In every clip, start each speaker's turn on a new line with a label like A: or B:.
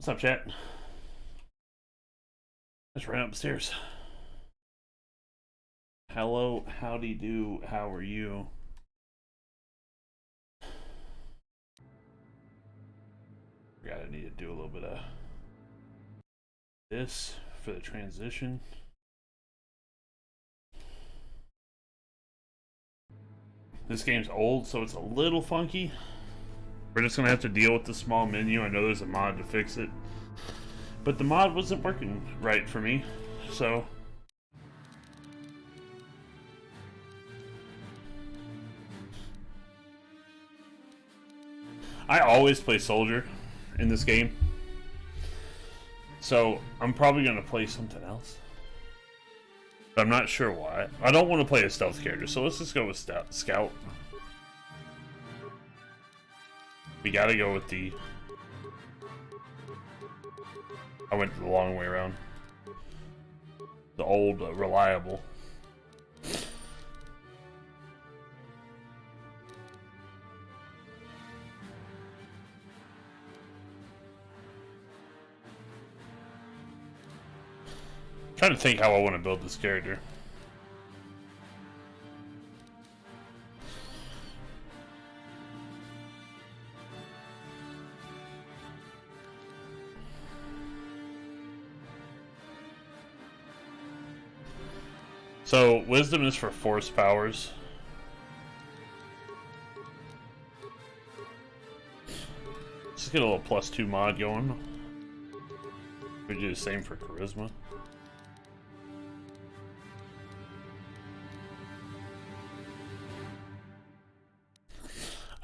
A: What's up, chat? Just ran upstairs. Hello, howdy do, how are you? Forgot I need to do a little bit of this for the transition. This game's old, so it's a little funky. We're just gonna have to deal with the small menu. I know there's a mod to fix it, but the mod wasn't working right for me, so I always play soldier in this game, so I'm probably gonna play something else, but I'm not sure why. I don't want to play a stealth character, so let's just go with scout. We gotta go with the... I went the long way around. The old, reliable. Trying to think how I want to build this character. So, wisdom is for force powers. Let's get a little +2 mod going. We do the same for charisma.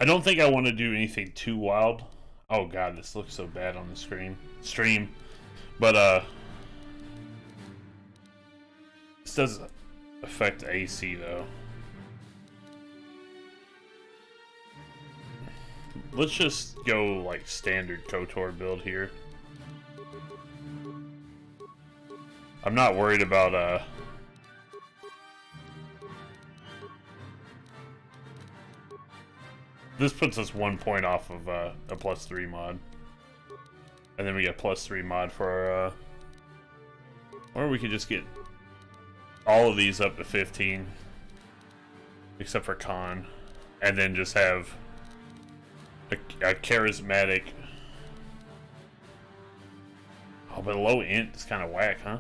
A: I don't think I want to do anything too wild. Oh god, this looks so bad on the stream. But this does affect AC though. Let's just go like standard Kotor build here. I'm not worried about this puts us 1 point off of a +3 mod. And then we get +3 mod for our or we could just get all of these up to 15. Except for con. And then just have a charismatic. Oh, but low int is kind of whack, huh?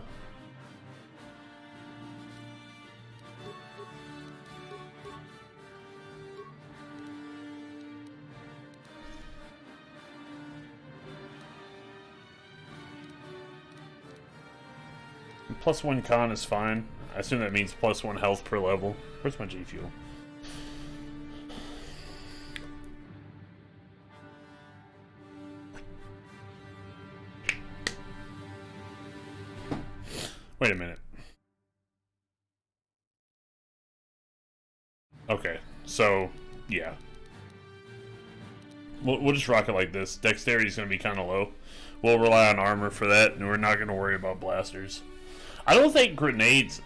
A: +1 con is fine. I assume that means +1 health per level. Where's my G fuel? Wait a minute. Okay, so yeah, we'll just rock it like this. Dexterity is going to be kind of low. We'll rely on armor for that, and we're not going to worry about blasters. I don't think grenades...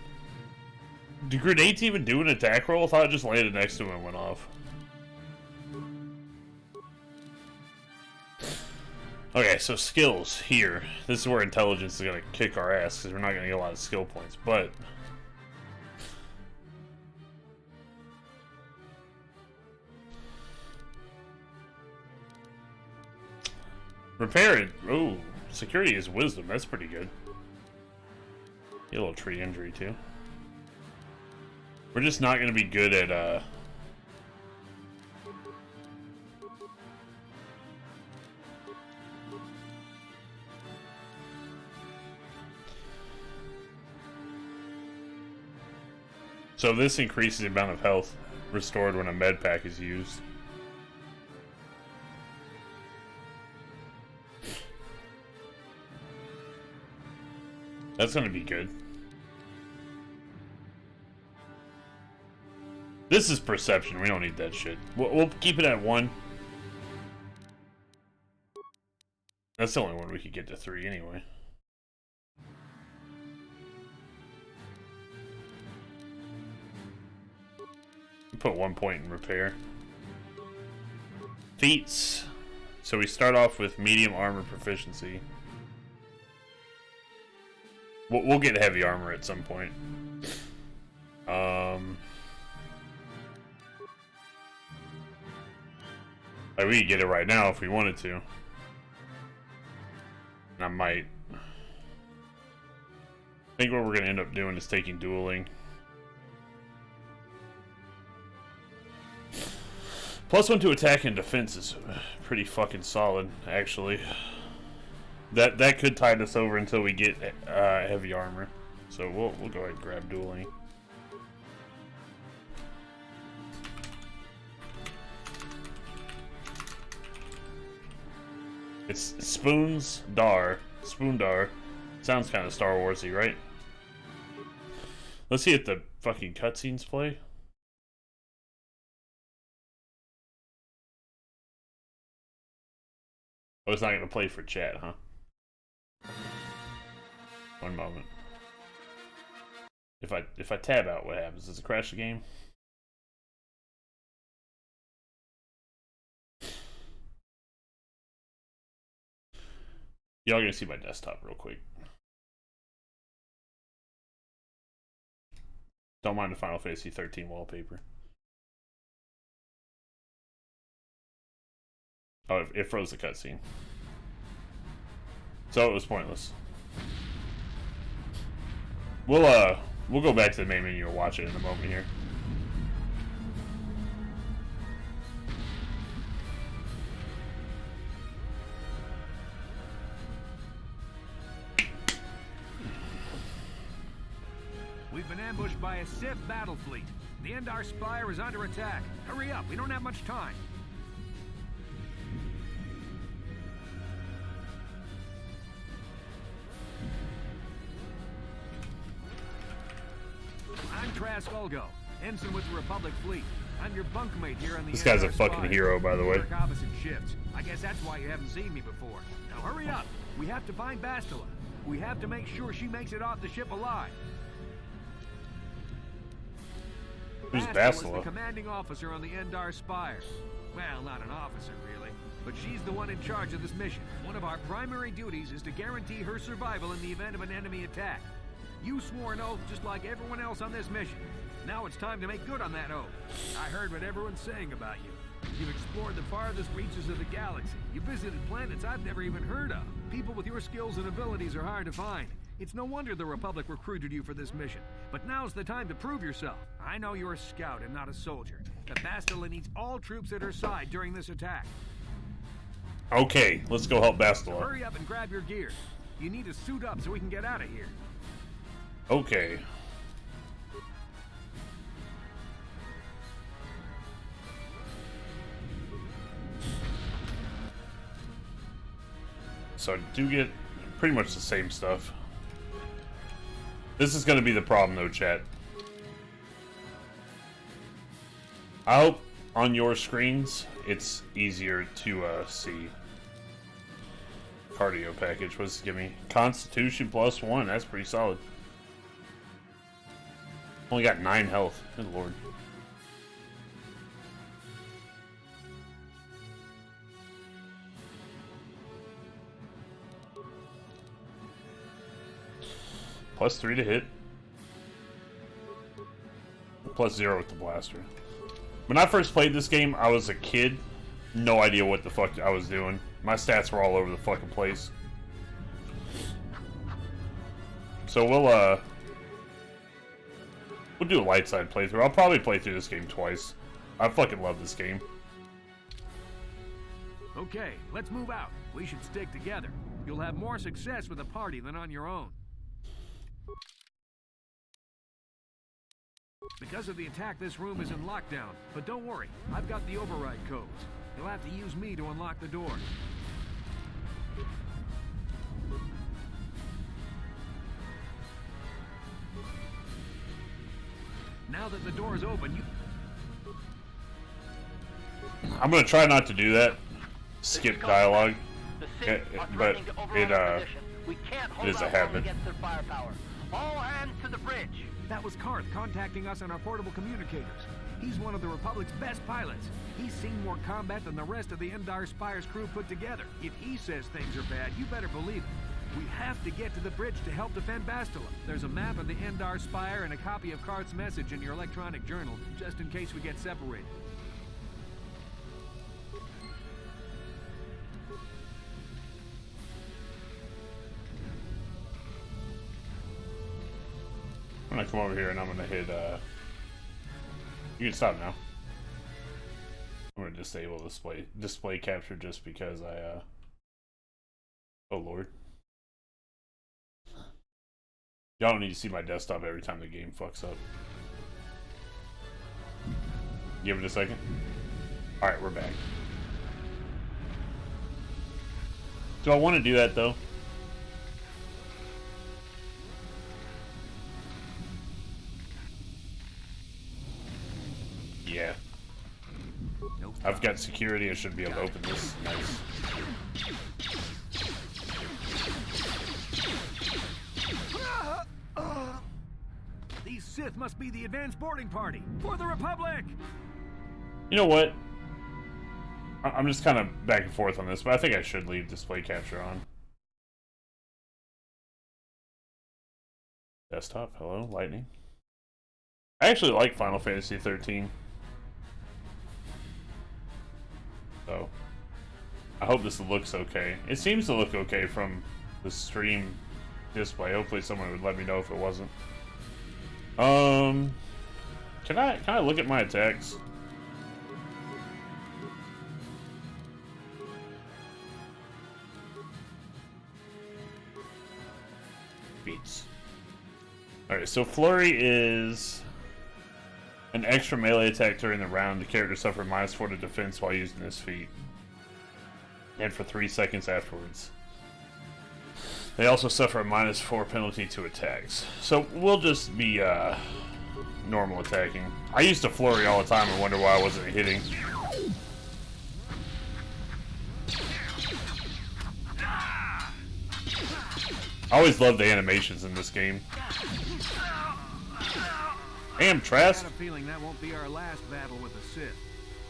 A: Do grenades even do an attack roll? I thought it just landed next to him and went off. Okay, so skills here. This is where intelligence is going to kick our ass, because we're not going to get a lot of skill points, but... Repair it. Ooh, security is wisdom. That's pretty good. Get a little tree injury too. We're just not going to be good at so this increases the amount of health restored when a med pack is used. That's going to be good. This is perception. We don't need that shit. We'll keep it at 1. That's the only one we could get to 3 anyway. Put 1 point in repair. Feats. So we start off with medium armor proficiency. We'll get heavy armor at some point. Like, we could get it right now if we wanted to. And I might. I think what we're gonna end up doing is taking dueling. +1 to attack and defense is pretty fucking solid, actually. That could tide us over until we get heavy armor. So we'll go ahead and grab dueling. It's Spoondar. Sounds kind of Star Warsy, right? Let's see if the fucking cutscenes play. Oh, it's not gonna play for chat, huh? One moment. If I tab out, what happens? Does it crash the game? Y'all gonna see my desktop real quick. Don't mind the Final Fantasy 13 wallpaper. Oh, it froze the cutscene. So it was pointless. We'll go back to the main menu and watch it in a moment here.
B: We've been ambushed by a Sith battle fleet. The Endar Spire is under attack. Hurry up, we don't have much time. I'm Trask Ulgo, ensign with the Republic fleet. I'm your bunkmate here on the
A: This guy's a
B: Endar
A: fucking
B: Spire.
A: hero, by the way.
B: We work opposite shifts. I guess that's why you haven't seen me before. Now hurry up. We have to find Bastila. We have to make sure she makes it off the ship alive.
A: Who's
B: Bastila is
A: Bastila?
B: the commanding officer on the Endar Spire. Well, not an officer, really. But she's the one in charge of this mission. One of our primary duties is to guarantee her survival in the event of an enemy attack. You swore an oath just like everyone else on this mission. Now it's time to make good on that oath. I heard what everyone's saying about you. You've explored the farthest reaches of the galaxy. You visited planets I've never even heard of. People with your skills and abilities are hard to find. It's no wonder the Republic recruited you for this mission. But now's the time to prove yourself. I know you're a scout and not a soldier. The Bastila needs all troops at her side during this attack.
A: Okay, let's go help
B: So
A: Bastila.
B: hurry up and grab your gear. You need to suit up so we can get out of here.
A: Okay. So I do get pretty much the same stuff. This is going to be the problem though, chat. I hope on your screens it's easier to see. Cardio package, what's it give me? Constitution +1, that's pretty solid. Only got 9 health, good lord. +3 to hit. +0 with the blaster. When I first played this game, I was a kid. No idea what the fuck I was doing. My stats were all over the fucking place. So we'll do a light side playthrough. I'll probably play through this game twice. I fucking love this game.
B: Okay, let's move out. We should stick together. You'll have more success with a party than on your own. Because of the attack, this room is in lockdown. But don't worry, I've got the override codes. You'll have to use me to unlock the door. Now that the door is open,
A: I'm gonna try not to do that. Skip dialogue. But it is a habit.
B: All hands to the bridge. That was Karth contacting us on our portable communicators. He's one of the Republic's best pilots. He's seen more combat than the rest of the Endar Spire's crew put together. If he says things are bad, you better believe it. We have to get to the bridge to help defend Bastila. There's a map of the Endar Spire and a copy of Karth's message in your electronic journal, just in case we get separated.
A: I'm gonna come over here and I'm gonna hit, you can stop now. I'm gonna disable display capture just because oh lord. Y'all don't need to see my desktop every time the game fucks up. Give it a second. Alright, we're back. Do I want to do that though? Yeah.
B: Nope.
A: I've got security, I should be able to open this. Nice.
B: These Sith must be the advanced boarding party for the Republic!
A: You know what? I'm just kind of back and forth on this, but I think I should leave display capture on. Desktop, hello, lightning. I actually like Final Fantasy 13. So, I hope this looks okay. It seems to look okay from the stream display. Hopefully someone would let me know if it wasn't. Can I look at my attacks? Beats. Alright, so Flurry is an extra melee attack during the round. The character suffered -4 to defense while using this feat, and for 3 seconds afterwards. They also suffer a -4 penalty to attacks. So we'll just be normal attacking. I used to Flurry all the time and wonder why I wasn't hitting. I always loved the animations in this game. Damn, Trask.
B: I got a feeling that won't be our last battle with the Sith.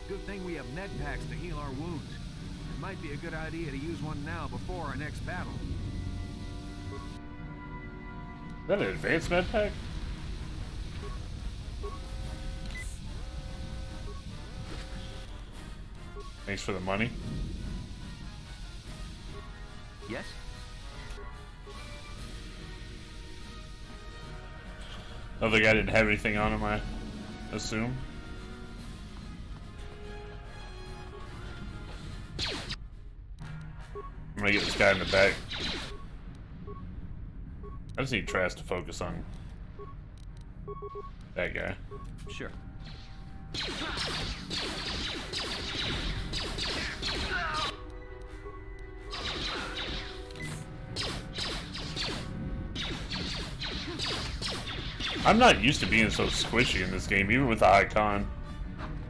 B: Good thing we have med packs to heal our wounds. It might be a good idea to use one now before our next battle.
A: Is that an advanced med pack? Thanks for the money.
B: Yes?
A: Oh, the guy didn't have anything on him, I assume. I'm gonna get this guy in the back. I just need Trask to focus on that guy.
B: Sure.
A: I'm not used to being so squishy in this game, even with the high con.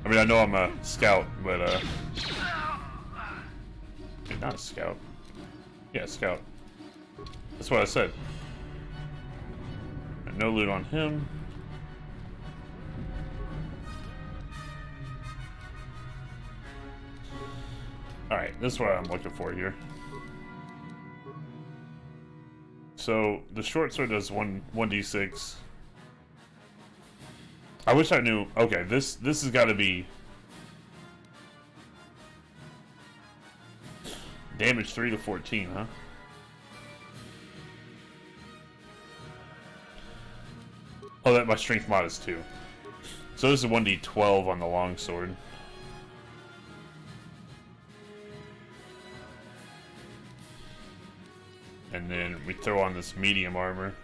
A: I mean, I know I'm a scout, but not a scout. Yeah, scout. That's what I said. No loot on him. Alright, this is what I'm looking for here. So, the short sword does 1d6. I wish I knew. Okay, this has got to be damage 3 to 14, huh? Oh, that my strength mod is 2. So this is 1d12 on the longsword. And then we throw on this medium armor.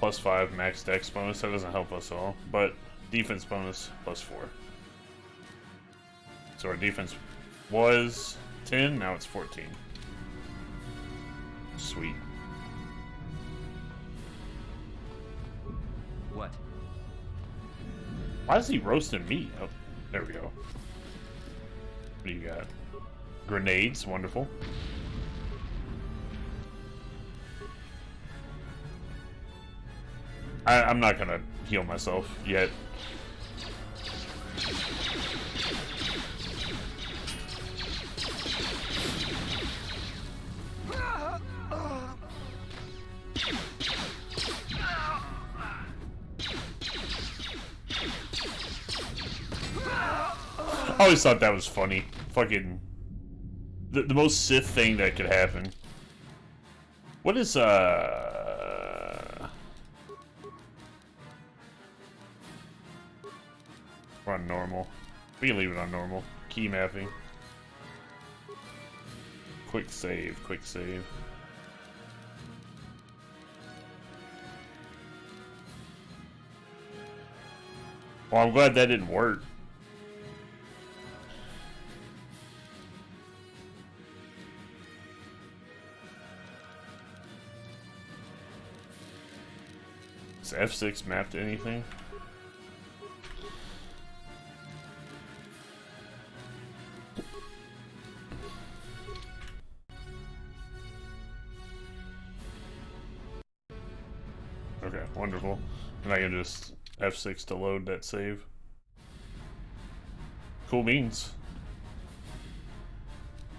A: +5 max dex bonus. That doesn't help us at all. But defense bonus +4. So our defense was 10, now it's 14. Sweet.
B: What?
A: Why is he roasting meat? Oh, there we go. What do you got? Grenades, wonderful. I'm not gonna heal myself yet. I always thought that was funny. Fucking the most Sith thing that could happen. What is we're on normal. We can leave it on normal. Key mapping. Quick save, quick save. Well, I'm glad that didn't work. Is F6 mapped to anything? Okay, wonderful. And I can just F6 to load that save. Cool beans.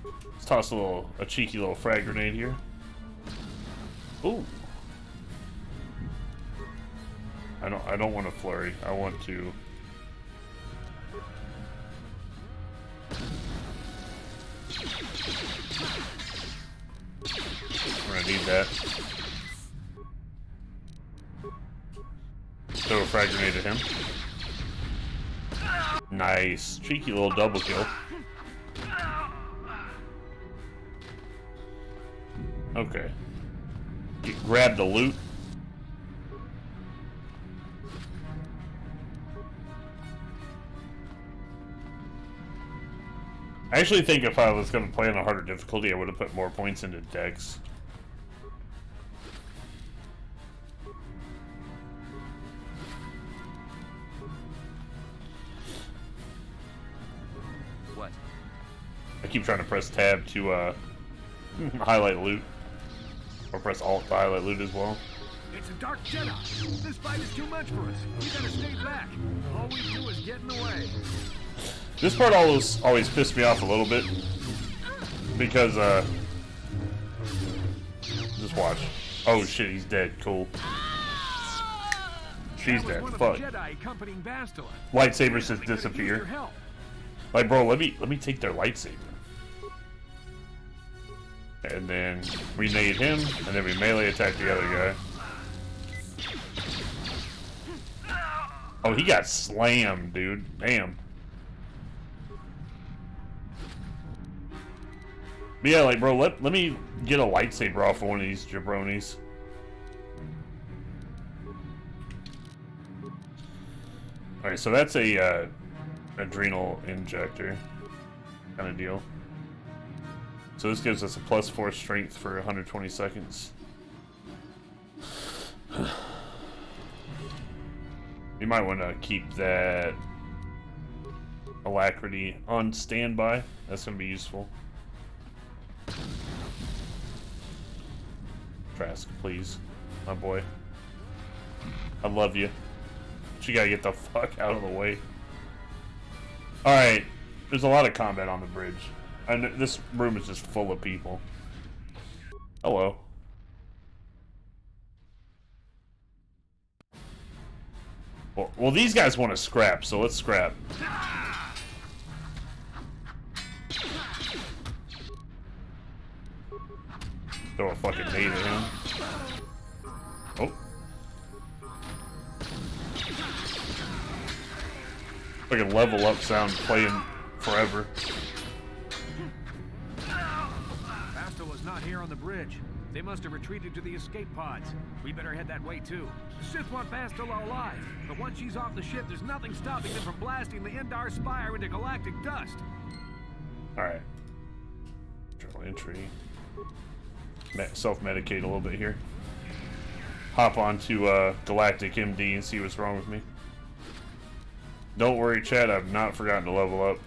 A: Let's toss a cheeky little frag grenade here. Ooh. I don't want to flurry. I want to. We're gonna need that. Throw a frag grenade at him. Nice. Cheeky little double kill. Okay. Grab the loot. I actually think if I was going to play on a harder difficulty, I would have put more points into Dex.
B: What?
A: I keep trying to press tab to highlight loot. Or press alt to highlight loot as well.
B: It's a dark Jedi. This fight is too much for us. We gotta stay back. All we do is get in the way.
A: This part always pissed me off a little bit. Because, just watch. Oh shit, he's dead. Cool. She's dead. Fuck. Lightsabers just disappear. Like, bro, let me take their lightsaber. And then we nade him, and then we melee attack the other guy. Oh, he got slammed, dude. Damn. But yeah, like, bro, let me get a lightsaber off of one of these jabronis. Alright, so that's a adrenal injector kind of deal. So this gives us a +4 strength for 120 seconds. You might want to keep that alacrity on standby. That's going to be useful. Trask, please. My boy. I love you. But you gotta get the fuck out of the way. Alright. There's a lot of combat on the bridge. And this room is just full of people. Hello. Well, these guys want to scrap, so let's scrap. Throw a fucking nade at him. Oh. Fucking level up sound playing forever.
B: Bastila's not here on the bridge. They must have retreated to the escape pods. We better head that way too. The Sith want Bastila alive, but once she's off the ship, there's nothing stopping them from blasting the Endar Spire into galactic dust.
A: Alright. Journal entry. Self-medicate a little bit here. Hop onto Galactic MD and see what's wrong with me. Don't worry, Chad, I've not forgotten to level up.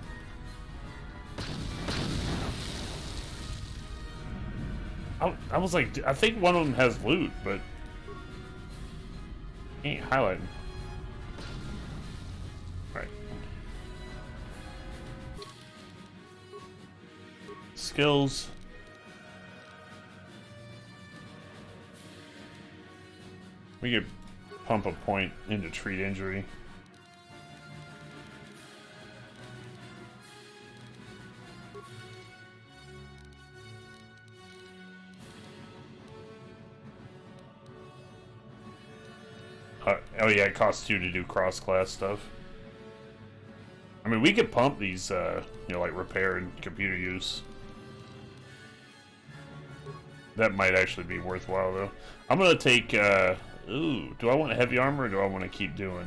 A: I was like, I think one of them has loot, but ain't highlighting. Right. Skills. We could pump a point into treat injury. Oh yeah, it costs 2 to do cross-class stuff. I mean, we could pump these, you know, like repair and computer use. That might actually be worthwhile, though. I'm gonna take, ooh, do I want heavy armor or do I want to keep doing...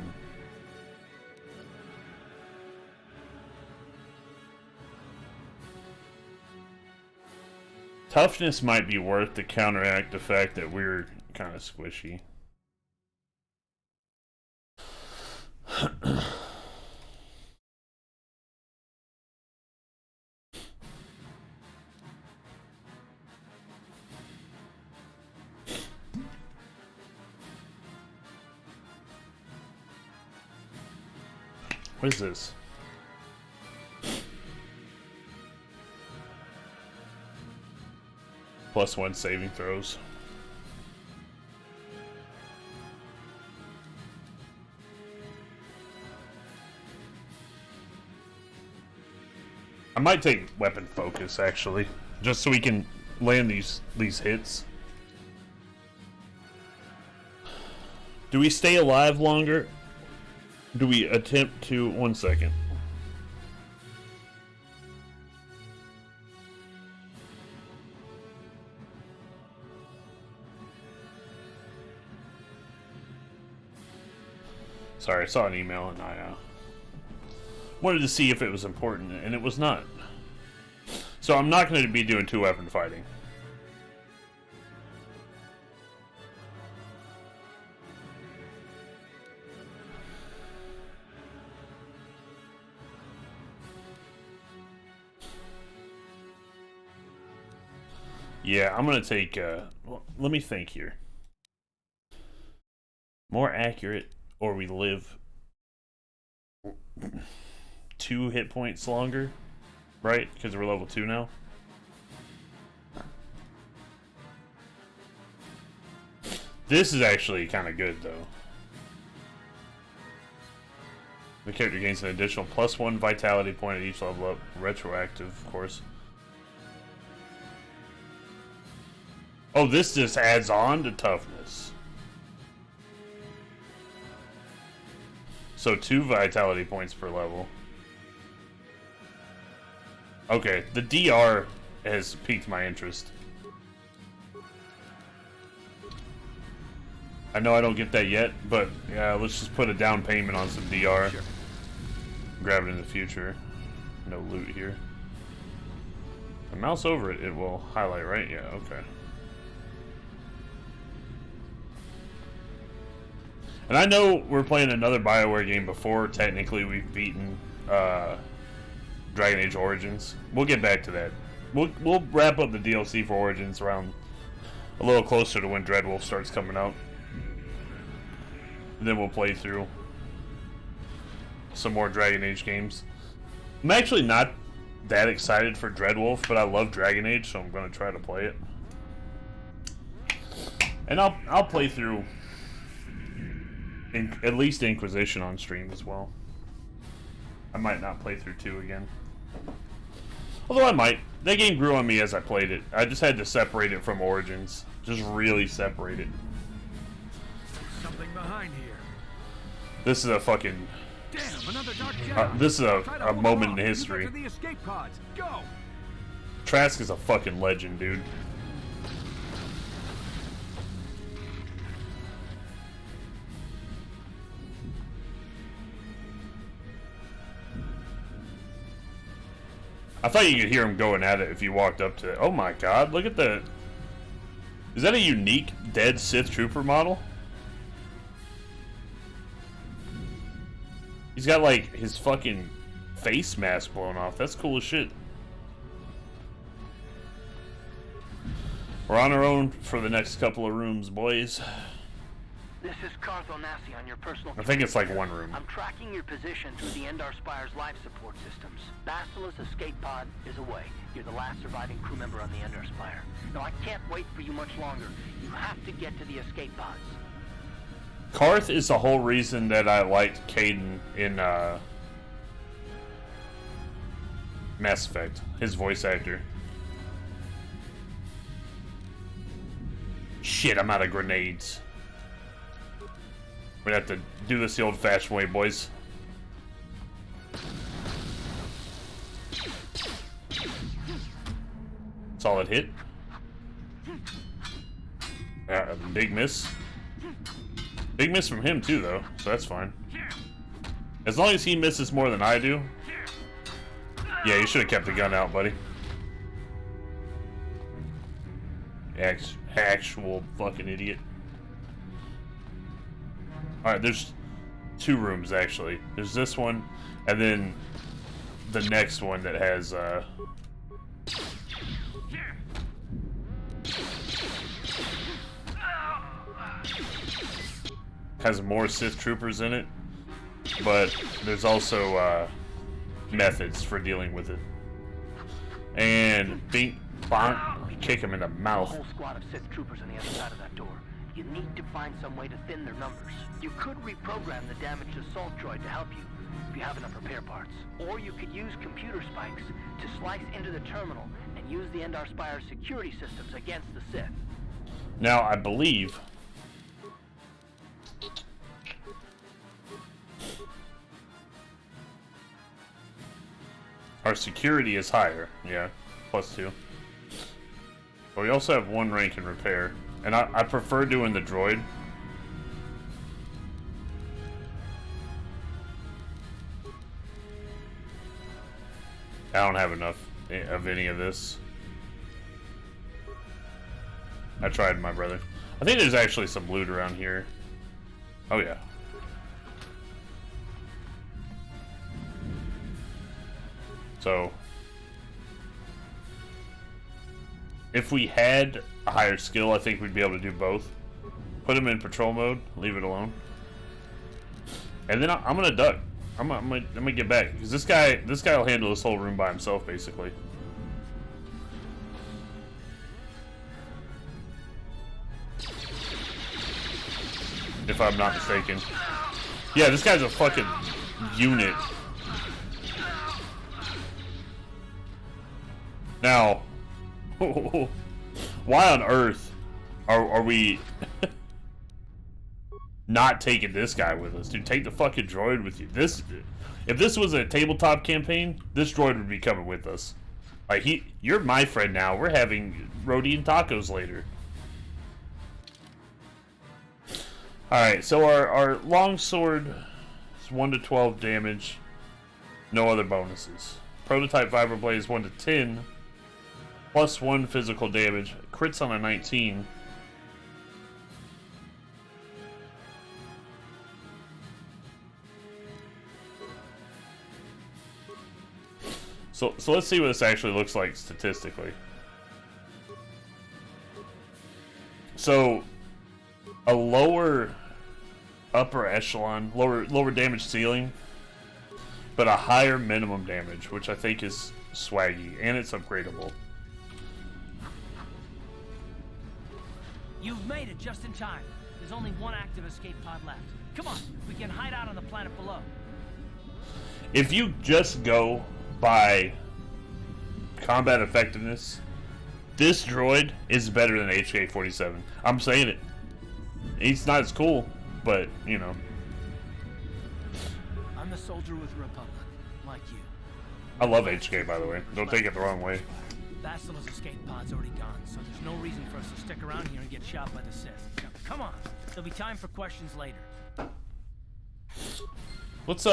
A: Toughness might be worth to counteract the fact that we're kind of squishy. What is this? +1 saving throws. I might take weapon focus actually, just so we can land these hits. Do we stay alive longer? Do we attempt to... 1 second. Sorry, I saw an email and I wanted to see if it was important, and it was not. So I'm not going to be doing 2-weapon fighting. Yeah, I'm going to take, well, let me think here. More accurate, or we live 2 hit points longer, right? Because we're level 2 now. This is actually kind of good, though. The character gains an additional +1 vitality point at each level up. Retroactive, of course. Oh, this just adds on to toughness. So 2 vitality points per level. Okay, the DR has piqued my interest. I know I don't get that yet, but yeah, let's just put a down payment on some DR. Sure. Grab it in the future. No loot here. I mouse over it, it will highlight, right? Yeah, okay. And I know we're playing another BioWare game before technically we've beaten Dragon Age Origins. We'll get back to that. We'll wrap up the DLC for Origins around a little closer to when Dreadwolf starts coming out. And then we'll play through some more Dragon Age games. I'm actually not that excited for Dreadwolf, but I love Dragon Age, so I'm going to try to play it. And I'll play through at least Inquisition on stream as well. I might not play through 2 again. Although I might. That game grew on me as I played it. I just had to separate it from Origins. Just really separate it.
B: Something behind here.
A: This is a fucking...
B: Damn, another dark shadow.
A: This is a moment in history.
B: The escape pods. Go.
A: Trask is a fucking legend, dude. I thought you could hear him going at it if you walked up to it. Oh my god, look at that. Is that a unique dead Sith Trooper model? He's got like his fucking face mask blown off. That's cool as shit. We're on our own for the next couple of rooms, boys.
C: This is Kotor on your personal
A: I think it's like 1 room.
C: I'm tracking your position through the Endar Spire's life support systems. Basilisk's escape pod is away. You're the last surviving crew member on the Endar Spire. Now, I can't wait for you much longer. You have to get to the escape pods.
A: Karth is the whole reason that I liked Caden in Mass Effect. His voice actor. Shit, I'm out of grenades. We're gonna have to do this the old-fashioned way, boys. Solid hit. Big miss. Big miss from him too, though, so that's fine. As long as he misses more than I do. Yeah, you should have kept the gun out, buddy. Actual fucking idiot. Alright, there's 2 rooms, actually. There's this one, and then the next one that has, has more Sith troopers in it, but there's also, methods for dealing with it. And bing, bonk, kick him in the mouth.
C: A whole squad of Sith troopers on the other side of that door. You need to find some way to thin their numbers. You could reprogram the damaged assault droid to help you, if you have enough repair parts. Or you could use computer spikes to slice into the terminal and use the Endar Spire's security systems against the Sith.
A: Now, I believe our security is higher. Yeah, +2. But we also have 1 rank in repair. And I prefer doing the droid. I don't have enough of any of this. I tried, my brother. I think there's actually some loot around here. Oh yeah. So if we had a higher skill, I think we'd be able to do both. Put him in patrol mode, leave it alone, and then I'm gonna duck. I'm gonna get back because this guy will handle this whole room by himself, basically. If I'm not mistaken. Yeah, this guy's a fucking unit. Now, why on earth are we not taking this guy with us? Dude, take the fucking droid with you. If this was a tabletop campaign, this droid would be coming with us. Like, you're my friend now. We're having roti and tacos later. Alright, so our longsword is 1 to 12 damage. No other bonuses. Prototype vibroblade is 1 to 10. +1 physical damage. Crits on a 19. So let's see what this actually looks like statistically. So a lower upper echelon, lower damage ceiling, but a higher minimum damage, which I think is swaggy, and it's upgradable.
D: You've made it just in time. There's only 1 active escape pod left. Come on, we can hide out on the planet below.
A: If you just go by combat effectiveness, this droid is better than HK-47. I'm saying it. He's not as cool, but, you know.
D: I'm the soldier with the Republic, like you.
A: I love HK, by the way. Don't take it the wrong way.
D: Basila's escape pod's already gone, so there's no reason for us to stick around here and get shot by the Sith. Now, come on, there'll be time for questions later.
A: Let's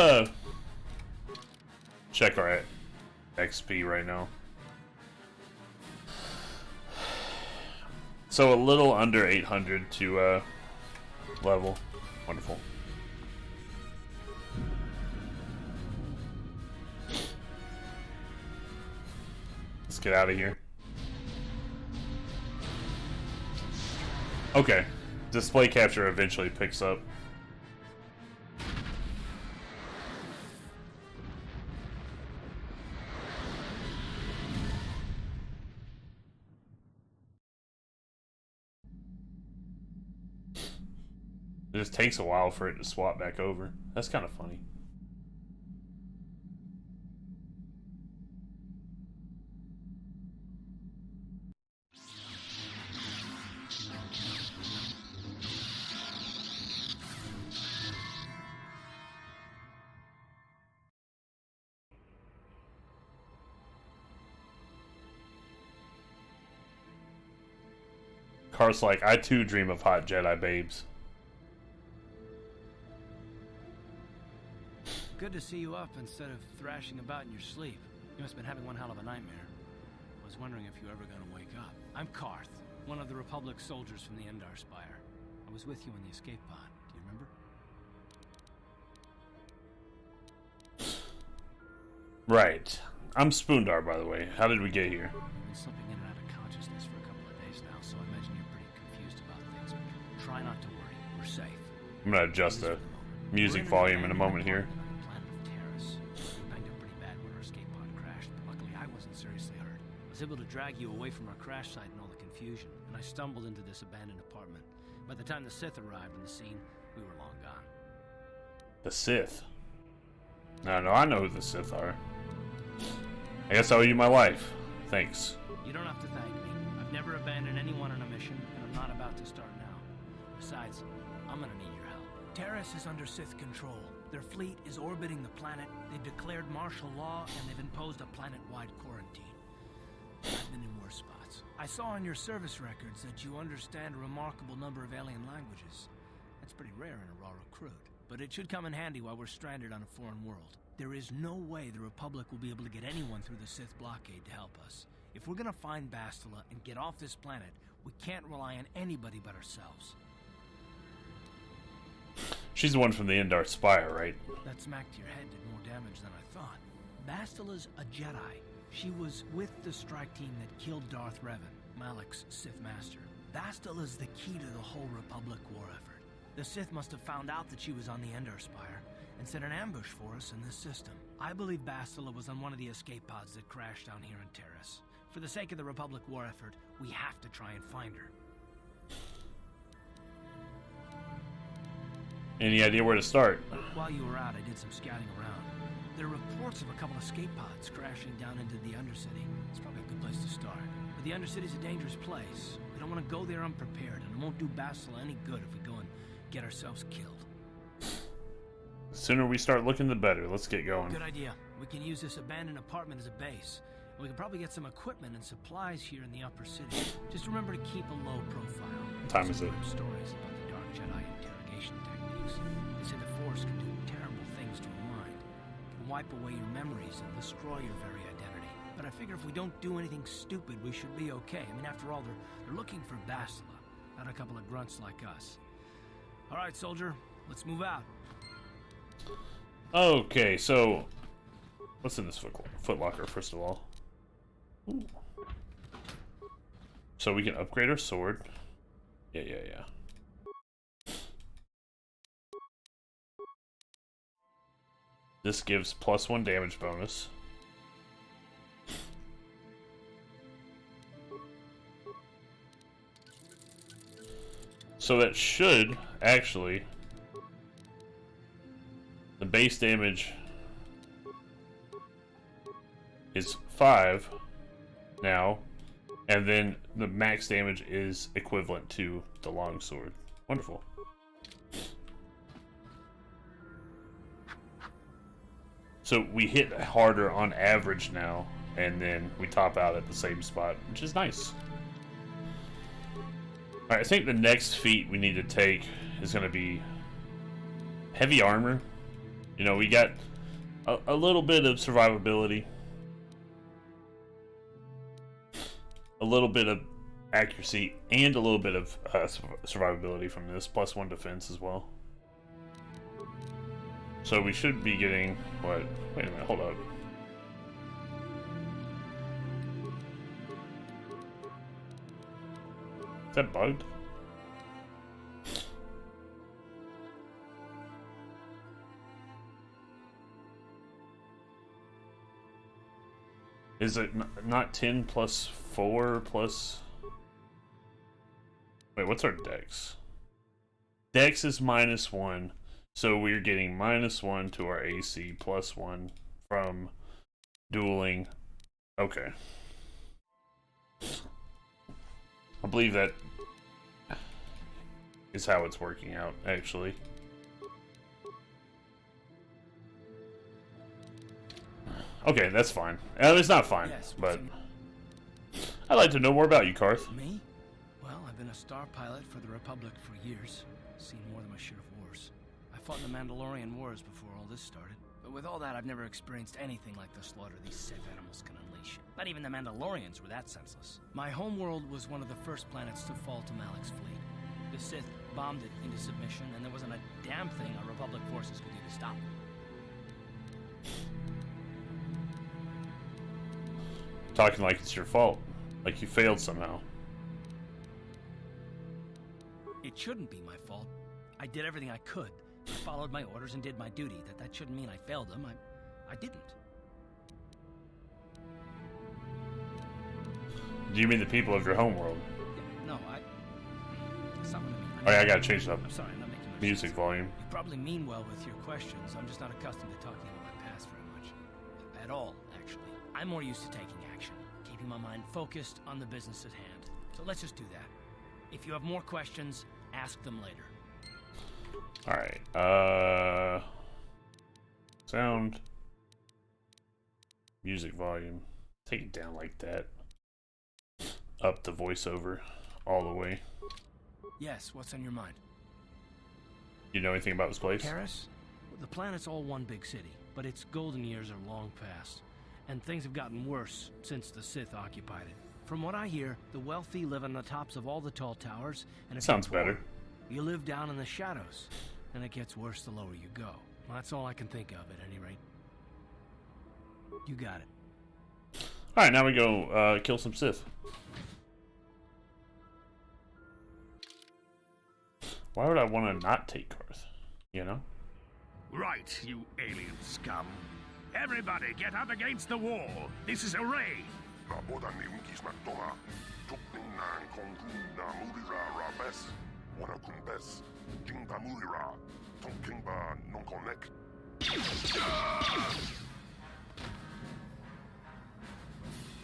A: check our XP right now. So a little under 800 to level. Wonderful. Let's get out of here. Okay. Display capture eventually picks up. It just takes a while for it to swap back over. That's kind of funny. Karth's like, I too dream of hot Jedi babes.
D: Good to see you up instead of thrashing about in your sleep. You must have been having one hell of a nightmare. I was wondering if you were ever going to wake up. I'm Karth, one of the Republic soldiers from the Endar Spire. I was with you in the escape pod. Do you remember?
A: Right. I'm Spoondar, by the way. How did we get here?
D: You've been slipping in and out of consciousness for a couple of days now, so I imagine you're pretty confused about things. But try not to worry. We're safe.
A: I'm gonna adjust the music volume in a moment here.
D: Planet of Terrace. We banged up pretty bad when our escape pod crashed, but luckily I wasn't seriously hurt. I was able to drag you away from our crash site and all the confusion, and I stumbled into this abandoned apartment. By the time the Sith arrived on the scene, we were long gone.
A: The Sith. No, I know who the Sith are. I guess I owe you my life. Thanks.
D: You don't have to thank me. I've never abandoned anyone on a mission, and I'm not about to start now. Besides, I'm gonna need your help. Terrace is under Sith control. Their fleet is orbiting the planet, they've declared martial law, and they've imposed a planet-wide quarantine. I've been in worse spots. I saw in your service records that you understand a remarkable number of alien languages. That's pretty rare in a raw recruit, but it should come in handy while we're stranded on a foreign world. There is no way the Republic will be able to get anyone through the Sith blockade to help us. If we're gonna find Bastila and get off this planet, we can't rely on anybody but ourselves.
A: She's the one from the Endar Spire, right?
D: That smack to your head did more damage than I thought. Bastila's a Jedi. She was with the strike team that killed Darth Revan, Malak's Sith master. Bastila's the key to the whole Republic war effort. The Sith must have found out that she was on the Endar Spire and set an ambush for us in this system. I believe Bastila was on one of the escape pods that crashed down here in Terrace. For the sake of the Republic war effort, we have to try and find her.
A: Any idea where to start?
D: While you were out, I did some scouting around. There are reports of a couple of escape pods crashing down into the Undercity. It's probably a good place to start. But the Undercity's a dangerous place. We don't want to go there unprepared, and it won't do Bastila any good if we go and get ourselves killed.
A: The sooner we start looking, the better. Let's get going.
D: Good idea. We can use this abandoned apartment as a base. We can probably get some equipment and supplies here in the upper city. Just remember to keep a low profile.
A: What time is it?
D: Stories about the Dark Jedi interrogation techniques. They say the Force can do terrible things to a mind. It can wipe away your memories and destroy your very identity. But I figure if we don't do anything stupid, we should be okay. I mean, after all, they're looking for Bastila, not a couple of grunts like us. All right, soldier, let's move out.
A: Okay, so what's in this footlocker, first of all? Ooh. So we can upgrade our sword. Yeah. This gives +1 damage bonus. So that should actually... The base damage is 5 now, and then the max damage is equivalent to the longsword. Wonderful. So we hit harder on average now, and then we top out at the same spot, which is nice. Alright, I think the next feat we need to take is going to be heavy armor. You know, we got a little bit of survivability, a little bit of accuracy, and a little bit of survivability from this, +1 defense as well. So we should be getting, what? Wait a minute, hold up. Is that bugged? Is it not 10 plus 4 plus... Wait, what's our dex? Dex is -1, so we're getting -1 to our AC, +1 from dueling. Okay. I believe that is how it's working out, actually. Okay, that's fine. It's not fine,
D: Yes,
A: but I'd like to know more about you, Karth.
D: Me? Well, I've been a star pilot for the Republic for years. Seen more than my share of wars. I fought in the Mandalorian Wars before all this started. But with all that, I've never experienced anything like the slaughter these Sith animals can unleash. Not even the Mandalorians were that senseless. My homeworld was one of the first planets to fall to Malik's fleet. The Sith bombed it into submission, and there wasn't a damn thing our Republic forces could do to stop it.
A: Talking like it's your fault. Like you failed somehow.
D: It shouldn't be my fault. I did everything I could. I followed my orders and did my duty. That shouldn't mean I failed them. I didn't.
A: Do you mean the people of your homeworld?
D: No, that's not what I mean.
A: Oh yeah, I gotta change it up.
D: I'm sorry, I'm not making much
A: Music
D: sense.
A: volume.
D: You probably mean well with your questions. I'm just not accustomed to talking about my past very much. At all, actually. I'm more used to taking action, keeping my mind focused on the business at hand. So let's just do that. If you have more questions, ask them later.
A: Alright, sound. Music volume. Take it down like that. Up the voiceover all the way.
D: Yes, what's on your mind?
A: You know anything about this place?
D: Paris? The planet's all one big city, but its golden years are long past. And things have gotten worse since the Sith occupied it. From what I hear, the wealthy live on the tops of all the tall towers, and if
A: Sounds
D: you're poor,
A: better.
D: you live down in the shadows, and it gets worse the lower you go. Well, that's all I can think of, at any rate. You got it.
A: Alright, now we go kill some Sith. Why would I want to not take Karth? You know?
E: Right, you alien scum. Everybody get up against the wall. This is a raid.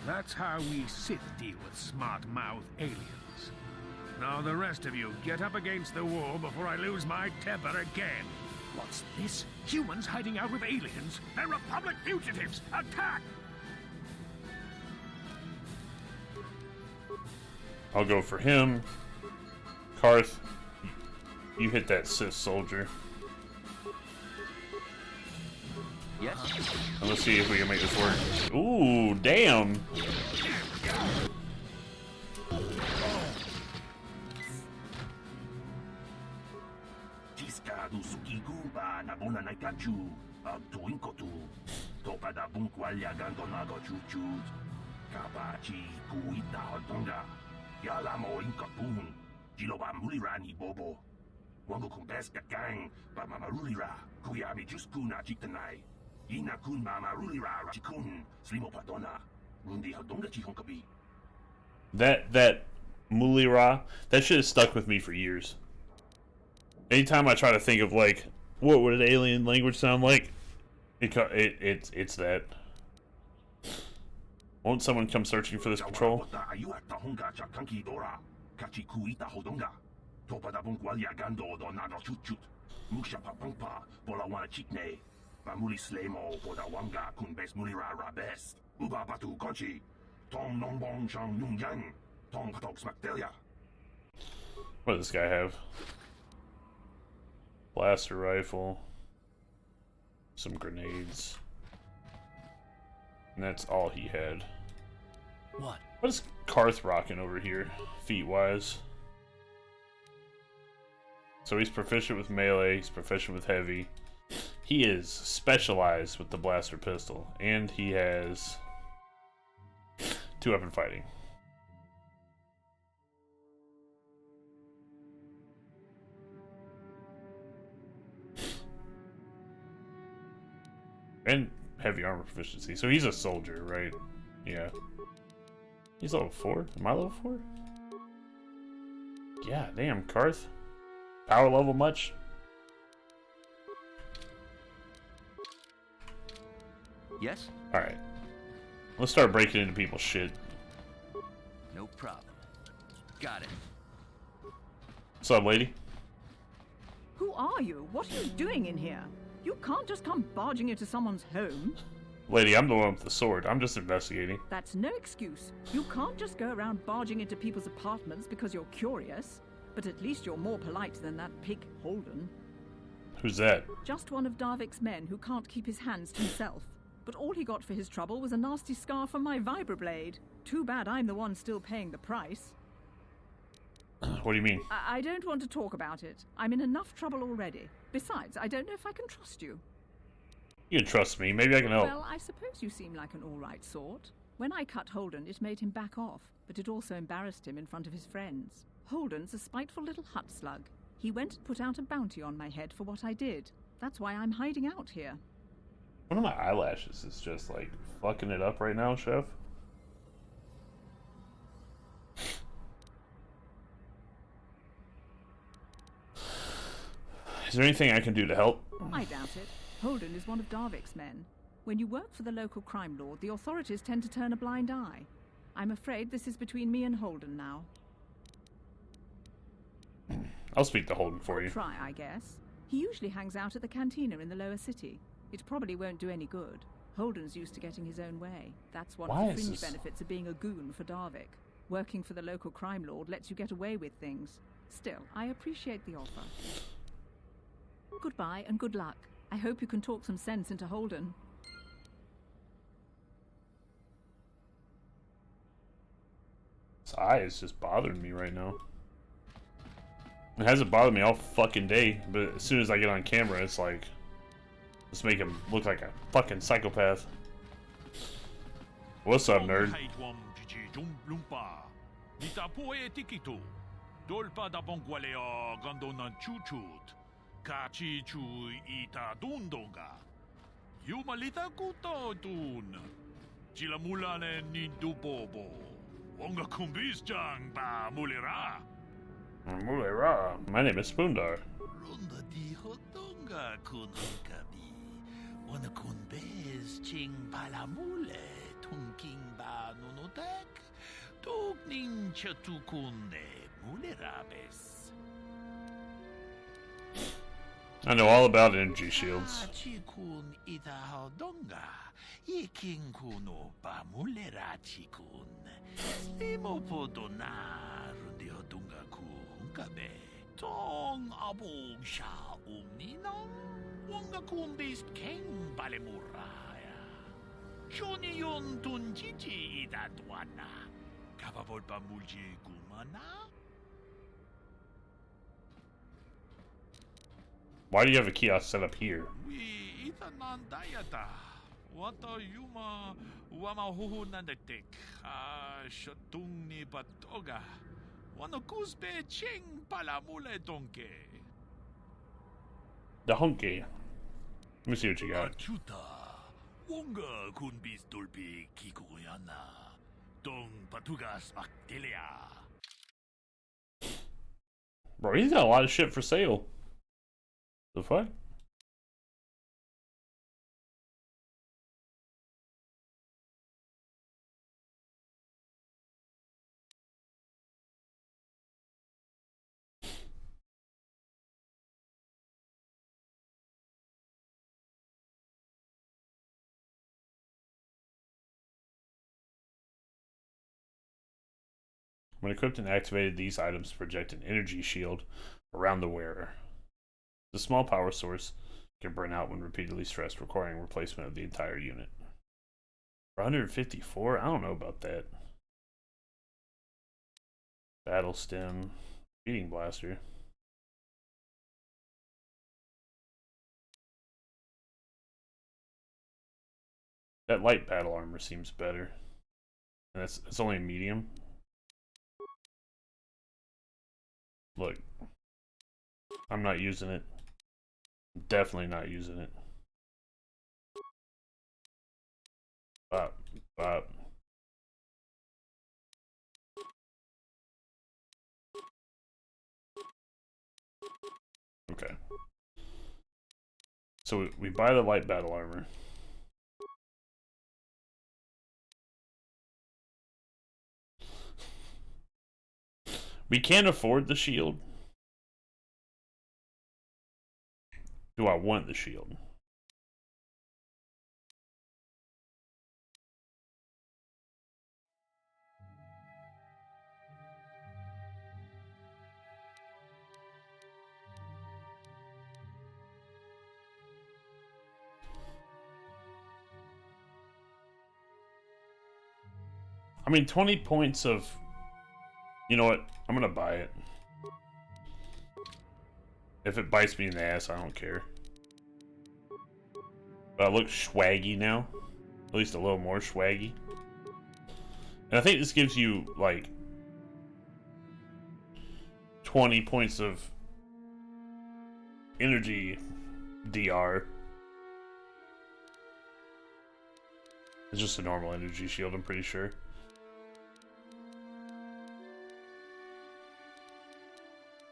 E: That's how we Sith deal with smart-mouthed aliens. Now the rest of you, get up against the wall before I lose my temper again. What's this? Humans hiding out with aliens? They're Republic fugitives! Attack!
A: I'll go for him. Karth, you hit that Sith soldier.
C: Yes?
A: And let's see if we can make this work. Ooh, damn! That Mulira, that shit has stuck with me for years. Anytime I try to think of like what would an alien language sound like, it's that. Won't someone come searching for this patrol? What does this guy have? Blaster rifle, some grenades, and that's all he had.
D: What?
A: What is Karth rocking over here, feet-wise? So he's proficient with melee, he's proficient with heavy. He is specialized with the blaster pistol, and he has 2-weapon fighting. And heavy armor proficiency. So he's a soldier, right? Yeah. He's level 4? Am I level 4? Yeah, damn, Karth. Power level much?
C: Yes?
A: Alright. Let's start breaking into people's shit.
C: No problem. Got it.
A: What's up, lady?
F: Who are you? What are you doing in here? You can't just come barging into someone's home.
A: Lady, I'm the one with the sword. I'm just investigating.
F: That's no excuse. You can't just go around barging into people's apartments because you're curious. But at least you're more polite than that pig Holden.
A: Who's that?
F: Just one of Darvik's men who can't keep his hands to himself. But all he got for his trouble was a nasty scar from my vibroblade. Too bad I'm the one still paying the price.
A: What do you mean?
F: I don't want to talk about it. I'm in enough trouble already. Besides, I don't know if I can trust you.
A: You can trust me. Maybe I can help.
F: Well, I suppose you seem like an all-right sort. When I cut Holden, it made him back off, but it also embarrassed him in front of his friends. Holden's a spiteful little hut slug. He went and put out a bounty on my head for what I did. That's why I'm hiding out here.
A: One of my eyelashes is just like fucking it up right now, Chef. Is there anything I can do to help?
F: I doubt it. Holden is one of Darvik's men. When you work for the local crime lord, the authorities tend to turn a blind eye. I'm afraid this is between me and Holden now.
A: I'll speak to Holden for you.
F: Try, I guess. He usually hangs out at the cantina in the lower city. It probably won't do any good. Holden's used to getting his own way. That's one of the fringe benefits of being a goon for Darvik. Working for the local crime lord lets you get away with things. Still, I appreciate the offer. Goodbye and good luck. I hope you can talk some sense into Holden.
A: His eye is just bothering me right now. It hasn't bothered me all fucking day, but as soon as I get on camera, it's like, let's make him look like a fucking psychopath. What's up, nerd? My name is Spoondar. I know all about energy shields.
G: Tong abog siya umninang wanga kumbis keng balemuraya. Shoni yon tunjiji idadwana. Kapabol pa mulji gumana?
A: Why do you have a kiosk set up here?
G: We itanan dayata. Wata yuma wama huhunandetek. Shatung ni batoga. Wano kusbe ching palamule donke.
A: The honky. Let me see what you got.
G: Chuta. Wonga kunbis dolbi kikuyana. Dong patugas maktelia.
A: Bro, he's got a lot of shit for sale. The fuck? When equipped and activated, these items project an energy shield around the wearer. The small power source can burn out when repeatedly stressed, requiring replacement of the entire unit. For 154? I don't know about that. Battle stem, beating blaster. That light battle armor seems better. And it's only a medium. Look, I'm not using it. Definitely not using it. Bop, bop. Okay. So we buy the light battle armor. We can't afford the shield. Do I want the shield? I mean, 20 points of... You know what? I'm gonna buy it. If it bites me in the ass, I don't care. But I look swaggy now. At least a little more swaggy. And I think this gives you, like... 20 points of... energy DR. It's just a normal energy shield, I'm pretty sure.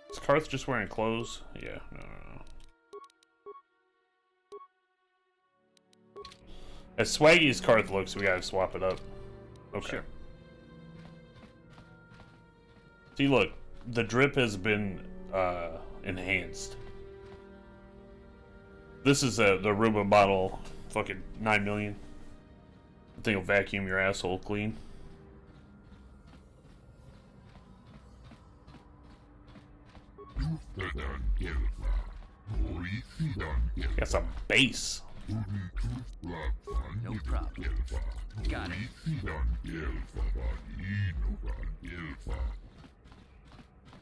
A: Is Karth just wearing clothes? Yeah, no. As swaggy as Karth looks, we gotta swap it up. Okay. Sure. See, look, the drip has been enhanced. This is the Ruba bottle, fucking 9 million. I think it'll vacuum your asshole clean. Got some bass.
H: No problem. Got it.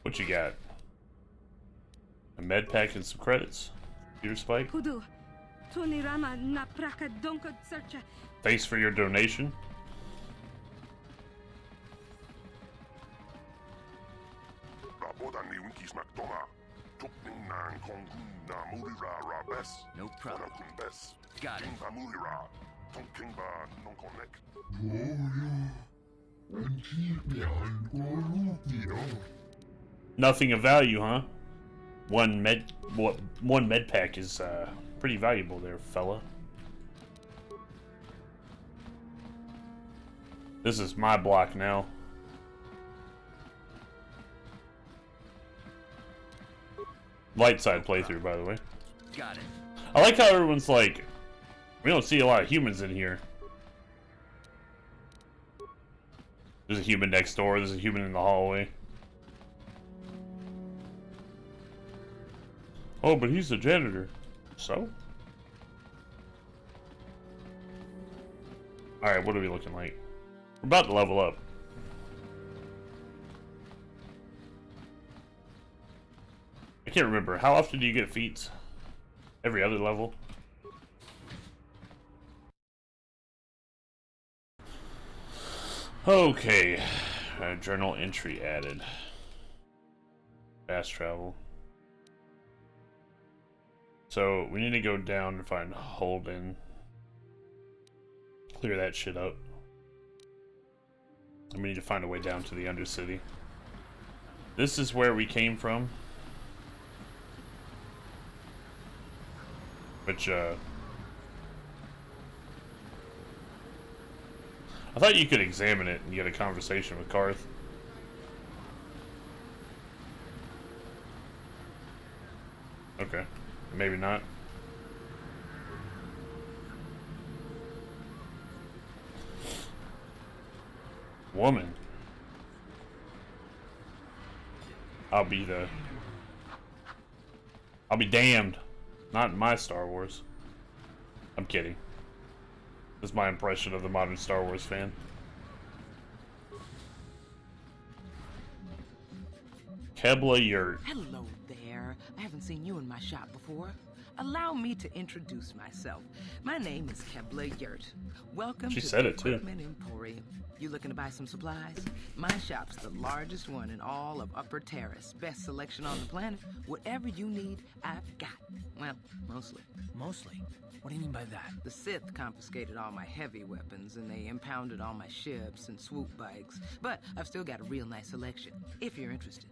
A: What you got? A med pack and some credits? Computer spike? Thanks for your donation.
H: No problem. Got it.
A: Nothing of value, huh? One med pack is pretty valuable there, fella. This is my block now. Light side playthrough, by the way.
H: Got it.
A: I like how everyone's like, we don't see a lot of humans in here. There's a human next door, there's a human in the hallway. Oh, but he's the janitor. So? Alright, what are we looking like? We're about to level up. I can't remember. How often do you get feats? Every other level? Okay. Journal entry added. Fast travel. So, we need to go down and find Holden. Clear that shit up. And we need to find a way down to the Undercity. This is where we came from. Which, I thought you could examine it and get a conversation with Karth. Okay. Maybe not. Woman. I'll be damned. Not in my Star Wars. I'm kidding. This is my impression of the modern Star Wars fan. Kebla Yurt.
I: Hello there. I haven't seen you in my shop before. Allow me to introduce myself. My name is Kebla Yurt. Welcome to the Equipment Emporium. You looking to buy some supplies? My shop's the largest one in all of Upper Terrace. Best selection on the planet. Whatever you need, I've got. Well, mostly.
D: Mostly? What do you mean by that?
I: The Sith confiscated all my heavy weapons, and they impounded all my ships and swoop bikes. But I've still got a real nice selection, if you're interested.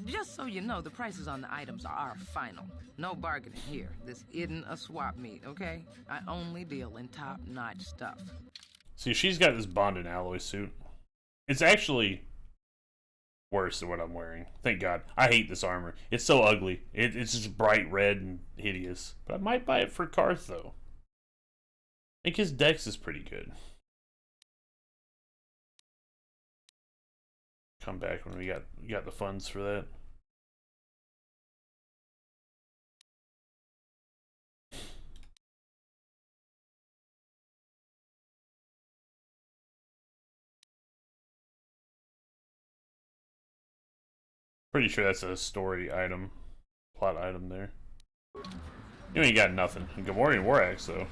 I: Just so you know, the prices on the items are final. No bargaining here. This isn't a swap meet, okay? I only deal in top-notch stuff.
A: See, she's got this bonded alloy suit. It's actually worse than what I'm wearing. Thank God. I hate this armor. It's so ugly. It's just bright red and hideous. But I might buy it for Karth, though. I think his dex is pretty good. Come back when we got the funds for that. Pretty sure that's a story item, plot item there. You ain't got nothing. Good morning, War Axe, though.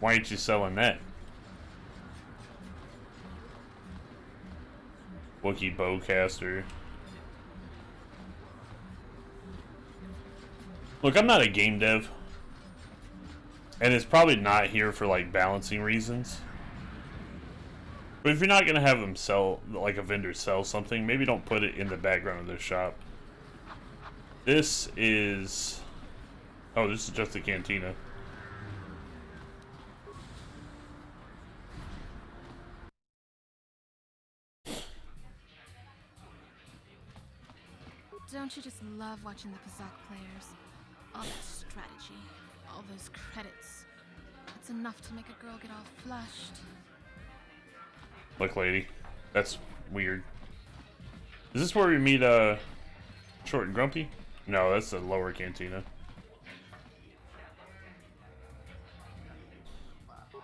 A: Why ain't you selling that? Wookiee Bowcaster. Look, I'm not a game dev. And it's probably not here for, like, balancing reasons. But if you're not going to have them sell, like a vendor sell something, maybe don't put it in the background of their shop. This is... Oh, this is just a cantina.
J: Don't you just love watching the Kazakh players? All that strategy, all those credits. It's enough to make a girl get all flushed.
A: Look, lady. That's weird. Is this where we meet, Short and Grumpy? No, that's the lower cantina.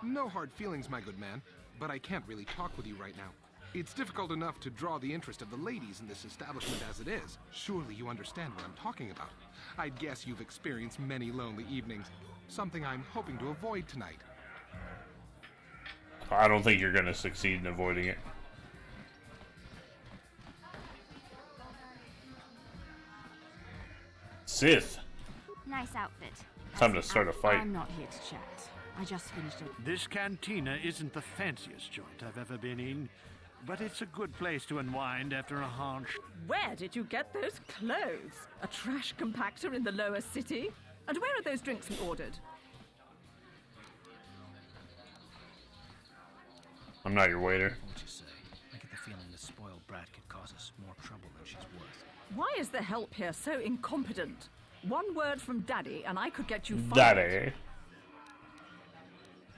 K: No hard feelings, my good man, but I can't really talk with you right now. It's difficult enough to draw the interest of the ladies in this establishment as it is. Surely you understand what I'm talking about. I'd guess you've experienced many lonely evenings. Something I'm hoping to avoid tonight.
A: I don't think you're gonna succeed in avoiding it. Sith.
L: Nice outfit.
A: Time to start a fight.
L: I'm not here to chat. I just finished it.
M: This cantina isn't the fanciest joint I've ever been in, but it's a good place to unwind after a harsh...
F: Where did you get those clothes? A trash compactor in the lower city? And where are those drinks we ordered?
A: I'm not your waiter.
D: What you say? I get the feeling this spoiled brat could cause us more trouble than she's worth.
F: Why is the help here so incompetent? One word from Daddy and I could get you fired.
A: Daddy.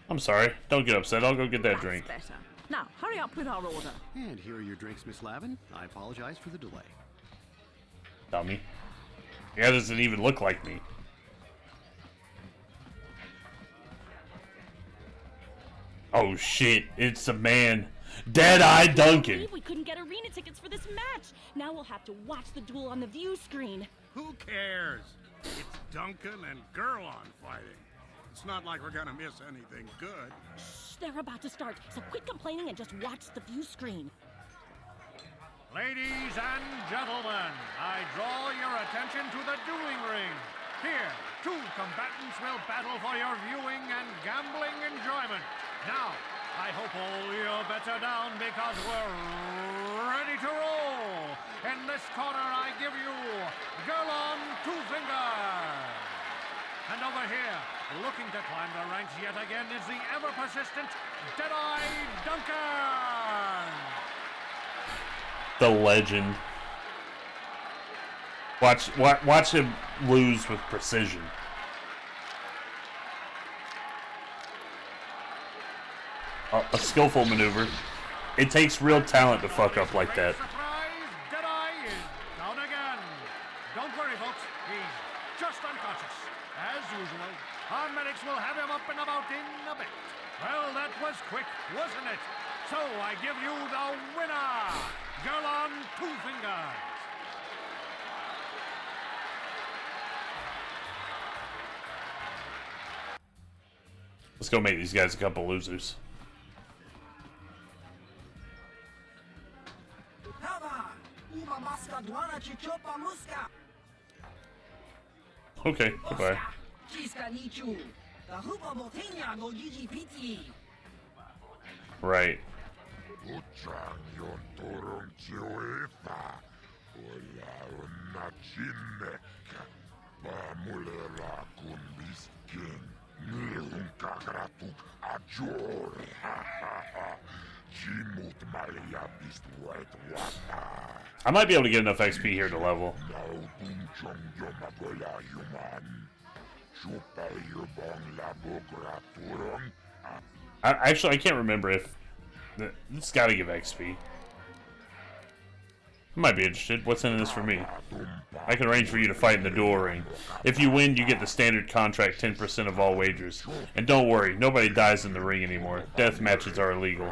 A: I'm sorry. Don't get upset. I'll go get that
F: That's
A: drink.
F: better. Now, hurry up with our order.
N: And here are your drinks, Miss Lavin. I apologize for the delay.
A: Dummy. Yeah, doesn't even look like me. Oh shit, it's a man. Dead-Eye Duncan.
L: We couldn't get arena tickets for this match. Now we'll have to watch the duel on the view screen.
E: Who cares? It's Duncan and Gurlon fighting. It's not like we're gonna miss anything good.
L: Shh, they're about to start, so quit complaining and just watch the view screen.
M: Ladies and gentlemen, I draw your attention to the dueling ring. Here, two combatants will battle for your viewing and gambling enjoyment. Now, I hope all your bets are down because we're ready to roll. In this corner, I give you Gurlon Two Fingers. And over here, looking to climb the ranks yet again, is the ever-persistent Dead-Eye Duncan!
A: The legend. Watch him lose with precision. A skillful maneuver. It takes real talent to fuck up like that.
M: Surprise! Dead-Eye is down again. Don't worry, folks. He's just unconscious. As usual, our medics will have him up and about in a bit. Well, that was quick, wasn't it? So I give you the winner, Gurlon Two Fingers.
A: Let's go make these guys a couple losers. Okay, goodbye. Right. I might be able to get enough XP here to level. Actually, I can't remember if... It's gotta give XP. I might be interested. What's in this for me? I can arrange for you to fight in the duel ring. If you win, you get the standard contract 10% of all wagers. And don't worry, nobody dies in the ring anymore. Death matches are illegal.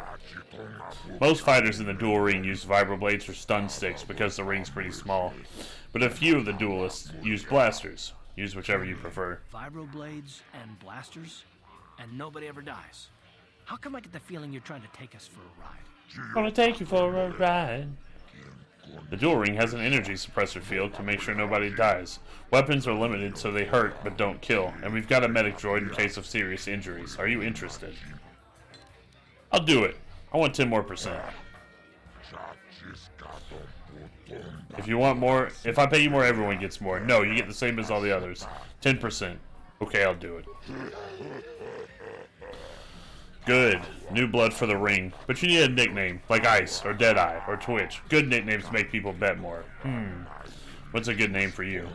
A: Most fighters in the duel ring use vibroblades or stun sticks because the ring's pretty small. But a few of the duelists use blasters. Use whichever you prefer.
D: Vibroblades and blasters? And nobody ever dies. How come I get the feeling you're trying to take us for a ride?
A: I want to take you for a ride. The duel ring has an energy suppressor field to make sure nobody dies. Weapons are limited so they hurt but don't kill. And we've got a medic droid in case of serious injuries. Are you interested? I'll do it. I want 10 more %. If you want more, if I pay you more, everyone gets more. No, you get the same as all the others. 10%. Okay, I'll do it. Good. New blood for the ring. But you need a nickname, like Ice, or Deadeye, or Twitch. Good nicknames make people bet more. What's a good name for you?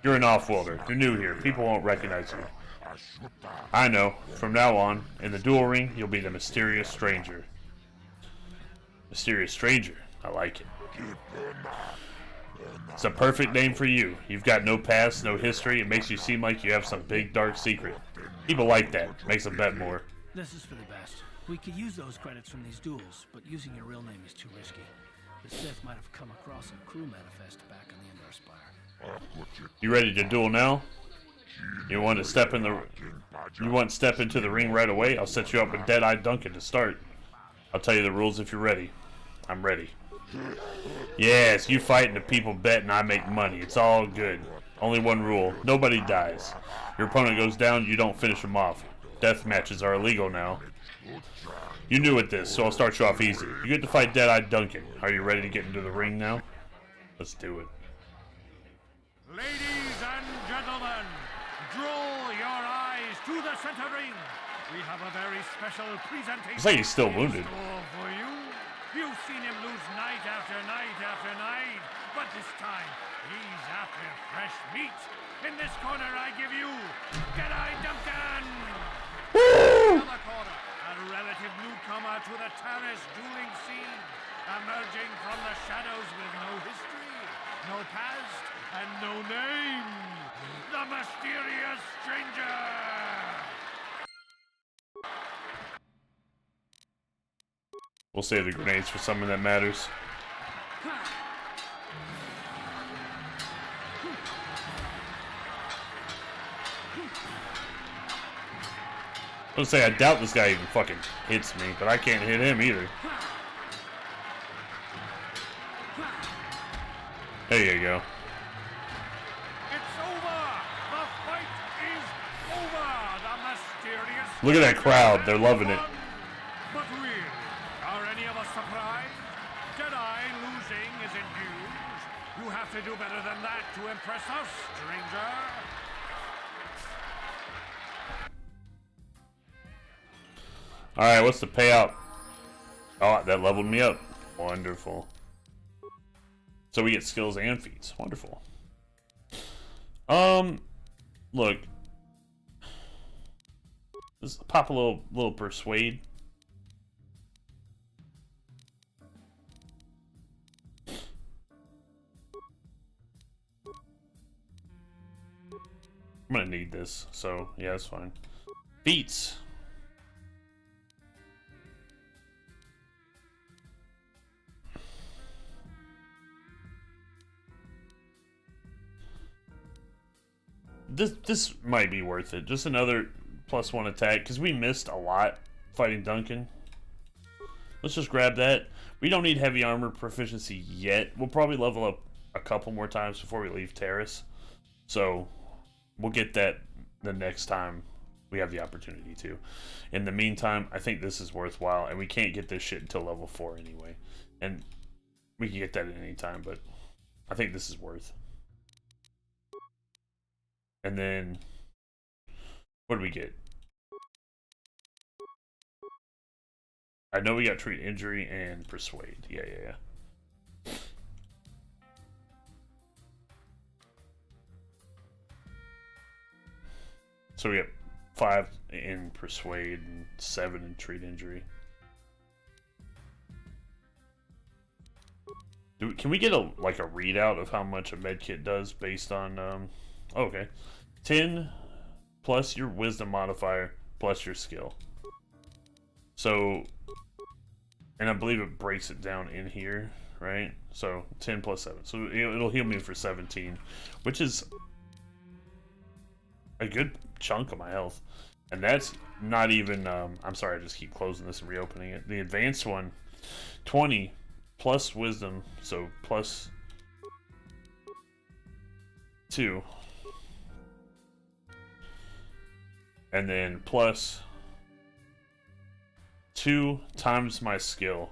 A: You're an off-worlder. You're new here. People won't recognize you. I know. From now on, in the duel ring, you'll be the Mysterious Stranger. Mysterious Stranger. I like it. It's a perfect name for you. You've got no past, no history. It makes you seem like you have some big, dark secret. People like that. Makes them bet more.
D: This is for the best. We could use those credits from these duels, but using your real name is too risky. The Sith might have come across a crew manifest back on the Endar Spire.
A: You ready to duel now? You want to step in the... You want to step into the ring right away? I'll set you up with Deadeye Duncan to start. I'll tell you the rules if you're ready. I'm ready. Yes, you fight and the people bet and I make money. It's all good. Only one rule. Nobody dies. Your opponent goes down, you don't finish him off. Death matches are illegal now. You knew at this, so I'll start you off easy. You get to fight Deadeye Duncan. Are you ready to get into the ring now? Let's do it.
M: Ladies and gentlemen, draw your eyes to the center ring. We have a very special presentation.
A: Looks like he's still wounded.
M: For you. You've seen him lose night after night after night, but this time he's after fresh meat. In this corner, I give you Deadeye Duncan. In the corner, a relative newcomer to the Terrace dueling scene, emerging from the shadows with no history, no past, and no name, the Mysterious Stranger.
A: We'll save the grenades for something that matters. I was gonna say, I doubt this guy even fucking hits me, but I can't hit him either. There you go.
M: It's over! The fight is over! The Mysterious
A: Look at that crowd, they're loving it.
M: But really, are any of us surprised? Deadeye losing isn't news. You have to do better than that to impress us, stranger.
A: Alright, what's the payout? Oh, that leveled me up. Wonderful. So we get skills and feats. Wonderful. Look. Let's pop a little persuade. I'm gonna need this, so yeah, that's fine. Feats. This might be worth it. Just another +1 attack, because we missed a lot fighting Duncan. Let's just grab that. We don't need heavy armor proficiency yet. We'll probably level up a couple more times before we leave Terrace. So we'll get that the next time we have the opportunity to. In the meantime, I think this is worthwhile, and we can't get this shit until level 4 anyway. And we can get that at any time, but I think this is worth. And then, what do we get? I know we got treat injury and persuade. Yeah. So we got 5 in persuade and 7 in treat injury. Can we get a readout of how much a medkit does based on okay. 10 plus your wisdom modifier plus your skill. So, and I believe it breaks it down in here, right? So 10 plus 7. So it'll heal me for 17, which is a good chunk of my health. And that's not even, I'm sorry, I just keep closing this and reopening it. The advanced one, 20 plus wisdom, so plus 2. And then plus 2 times my skill.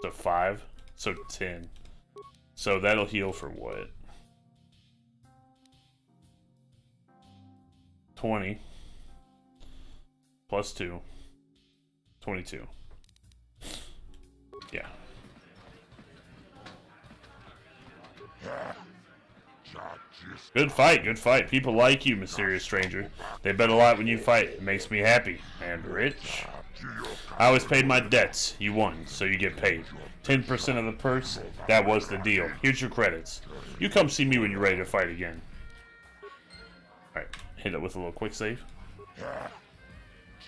A: So 5, so 10. So that'll heal for what? 20 plus 2, 22. Yeah. Good fight, good fight. People like you, mysterious stranger. They bet a lot when you fight. It makes me happy and rich. I always paid my debts. You won, so you get paid. 10% of the purse, that was the deal. Here's your credits. You come see me when you're ready to fight again. Alright, hit it with a little quick save.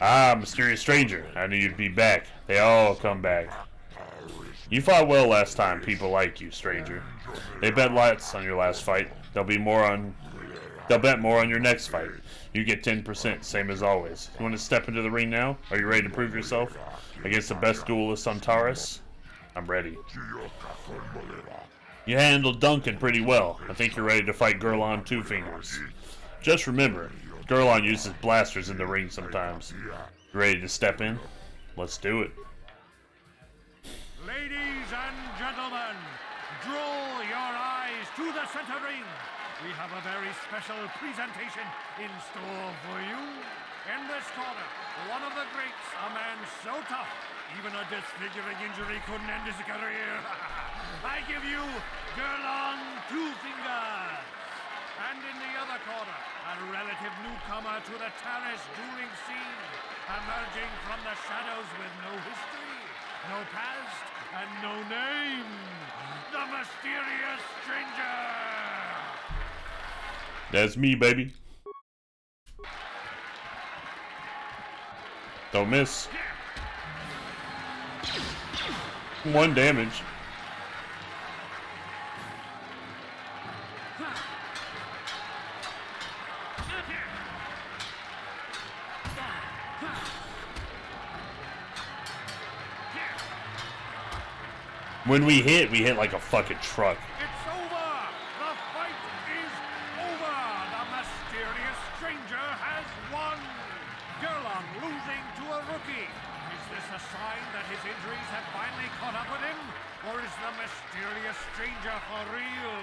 A: Ah, mysterious stranger. I knew you'd be back. They all come back. You fought well last time. People like you, stranger. They bet lots on your last fight. They'll bet more on your next fight. You get 10%, same as always. You want to step into the ring now? Are you ready to prove yourself against the best duelist on Taurus? I'm ready. You handled Duncan pretty well. I think you're ready to fight Gurlon Two Fingers. Just remember, Gurlon uses blasters in the ring sometimes. You ready to step in? Let's do it.
M: Ladies and gentlemen, draw your eyes to the center ring. We have a very special presentation in store for you. In this corner, one of the greats, a man so tough, even a disfiguring injury couldn't end his career. I give you Gurlon Two Fingers. And in the other corner, a relative newcomer to the Taurus dueling scene, emerging from the shadows with no history, no past, and no name, the mysterious stranger!
A: That's me, baby. Don't miss. 1 damage. When we hit like a fucking truck.
M: It's over! The fight is over! The mysterious stranger has won! Gurlon losing to a rookie. Is this a sign that his injuries have finally caught up with him? Or is the mysterious stranger for real?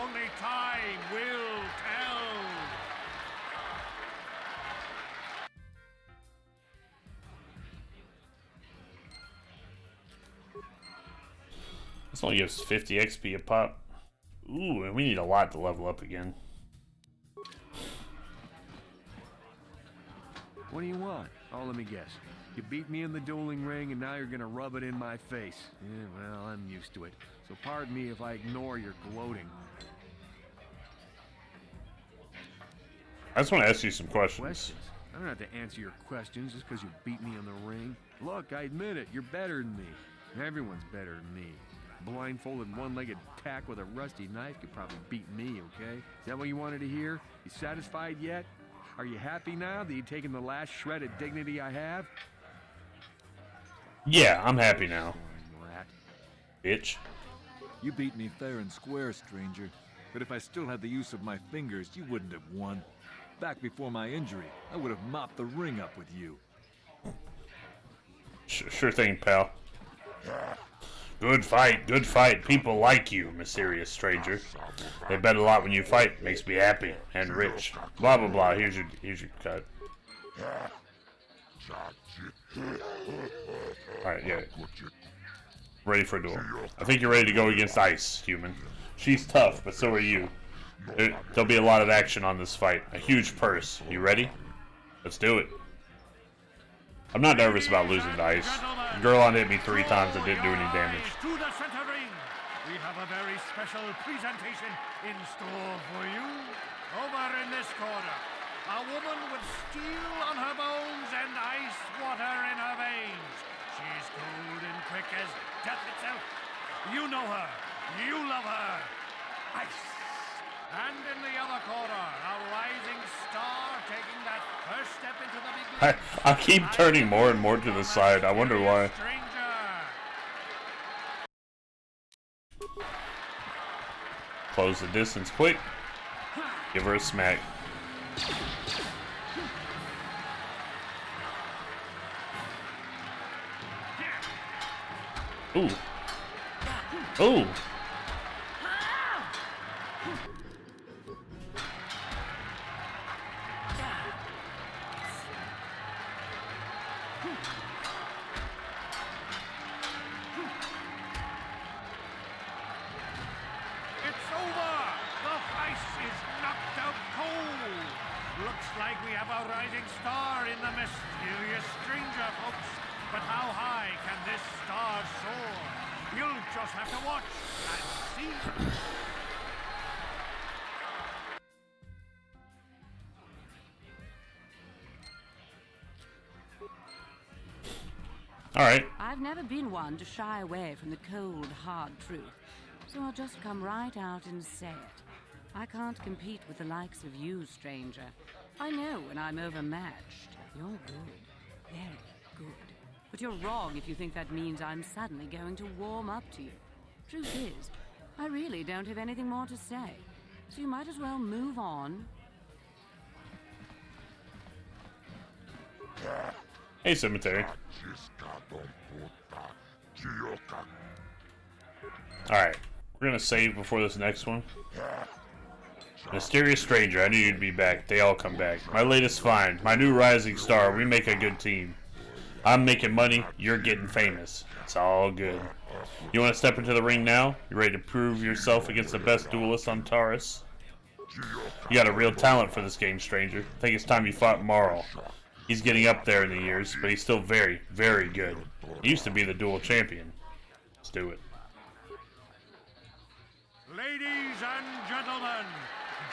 M: Only time will tell.
A: This only gives 50 XP a pop. Ooh, and we need a lot to level up again.
E: What do you want? Oh, let me guess. You beat me in the dueling ring, and now you're gonna rub it in my face. Yeah, well, I'm used to it. So pardon me if I ignore your gloating.
A: I just want to ask you some questions.
E: Questions? I don't have to answer your questions just because you beat me in the ring. Look, I admit it. You're better than me. Everyone's better than me. Blindfolded, one-legged tack with a rusty knife could probably beat me, okay? Is that what you wanted to hear? You satisfied yet? Are you happy now that you've taken the last shred of dignity I have?
A: Yeah, I'm happy now.
E: Rat.
A: Bitch.
O: You beat me fair and square, stranger. But if I still had the use of my fingers, you wouldn't have won. Back before my injury, I would have mopped the ring up with you.
A: Sure thing, pal. Good fight, good fight. People like you, mysterious stranger. They bet a lot when you fight. Makes me happy and rich. Blah blah blah. Here's your cut. Alright, yeah. Ready for a duel. I think you're ready to go against Ice, human. She's tough, but so are you. There'll be a lot of action on this fight. A huge purse. You ready? Let's do it. I'm not nervous about losing to Ice. Gurlon hit me 3 times and didn't do any damage.
M: To the the center ring, we have a very special presentation in store for you. Over in this corner, a woman with steel on her bones and ice water in her veins. She's cold and quick as death itself. You know her. You love her. Ice. And in the other corner, a rising star taking that first step into the big leagues.
A: I keep turning more and more to the side. I wonder why. Close the distance quick. Give her a smack. Ooh. Ooh.
M: It's over! The ice is knocked out cold! Looks like we have a rising star in the mysterious stranger, folks. But how high can this star soar? You'll just have to watch and see.
A: Alright.
P: I've never been one to shy away from the cold, hard truth, so I'll just come right out and say it. I can't compete with the likes of you, stranger. I know when I'm overmatched. You're good. Very good. But you're wrong if you think that means I'm suddenly going to warm up to you. Truth is, I really don't have anything more to say, so you might as well move on.
A: Hey, Cemetery. Alright, we're gonna save before this next one. Mysterious stranger, I knew you'd be back. They all come back. My latest find, my new rising star. We make a good team. I'm making money, you're getting famous. It's all good. You want to step into the ring now? You ready to prove yourself against the best duelist on Taurus? You got a real talent for this game, stranger. I think it's time you fought Marl. He's getting up there in the years, but he's still very, very good. He used to be the duel champion. Let's do it.
M: Ladies and gentlemen,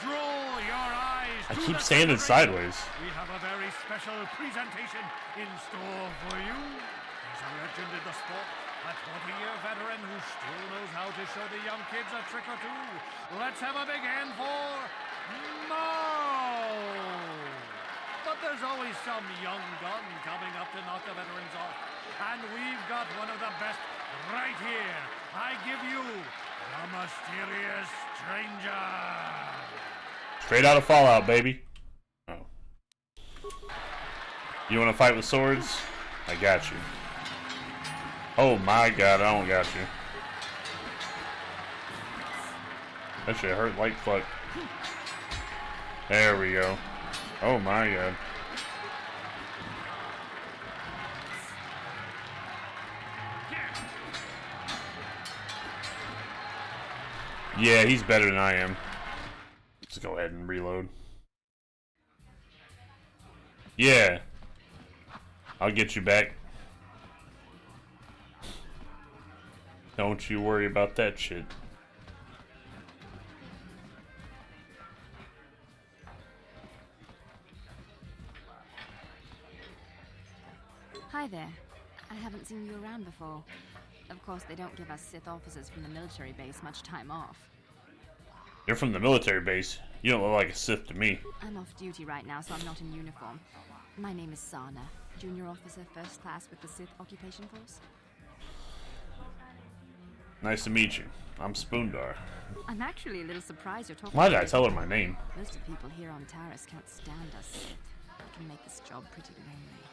M: draw your eyes.
A: I keep standing sideways.
M: We have a very special presentation in store for you. He's a legend in the sport, a 20-year veteran who still knows how to show the young kids a trick or two. Let's have a big hand for Mo! But there's always some young gun coming up to knock the veterans off. And we've got one of the best right here. I give you the mysterious stranger.
A: Straight out of Fallout, baby. Oh. You want to fight with swords? I got you. Oh my god, I don't got you. That shit hurt like fuck. There we go. Oh my god. Yeah, he's better than I am. Let's go ahead and reload. Yeah. I'll get you back. Don't you worry about that shit.
Q: Hi there. I haven't seen you around before. Of course, they don't give us Sith officers from the military base much time off.
A: You're from the military base. You don't look like a Sith to me.
Q: I'm off duty right now, so I'm not in uniform. My name is Sana, junior officer, first class with the Sith occupation force.
A: Nice to meet you. I'm Spoondar.
Q: I'm actually a little surprised you're talking.
A: Why did I tell her my name?
Q: Most of the people here on Taurus can't stand us Sith. It can make this job pretty lonely.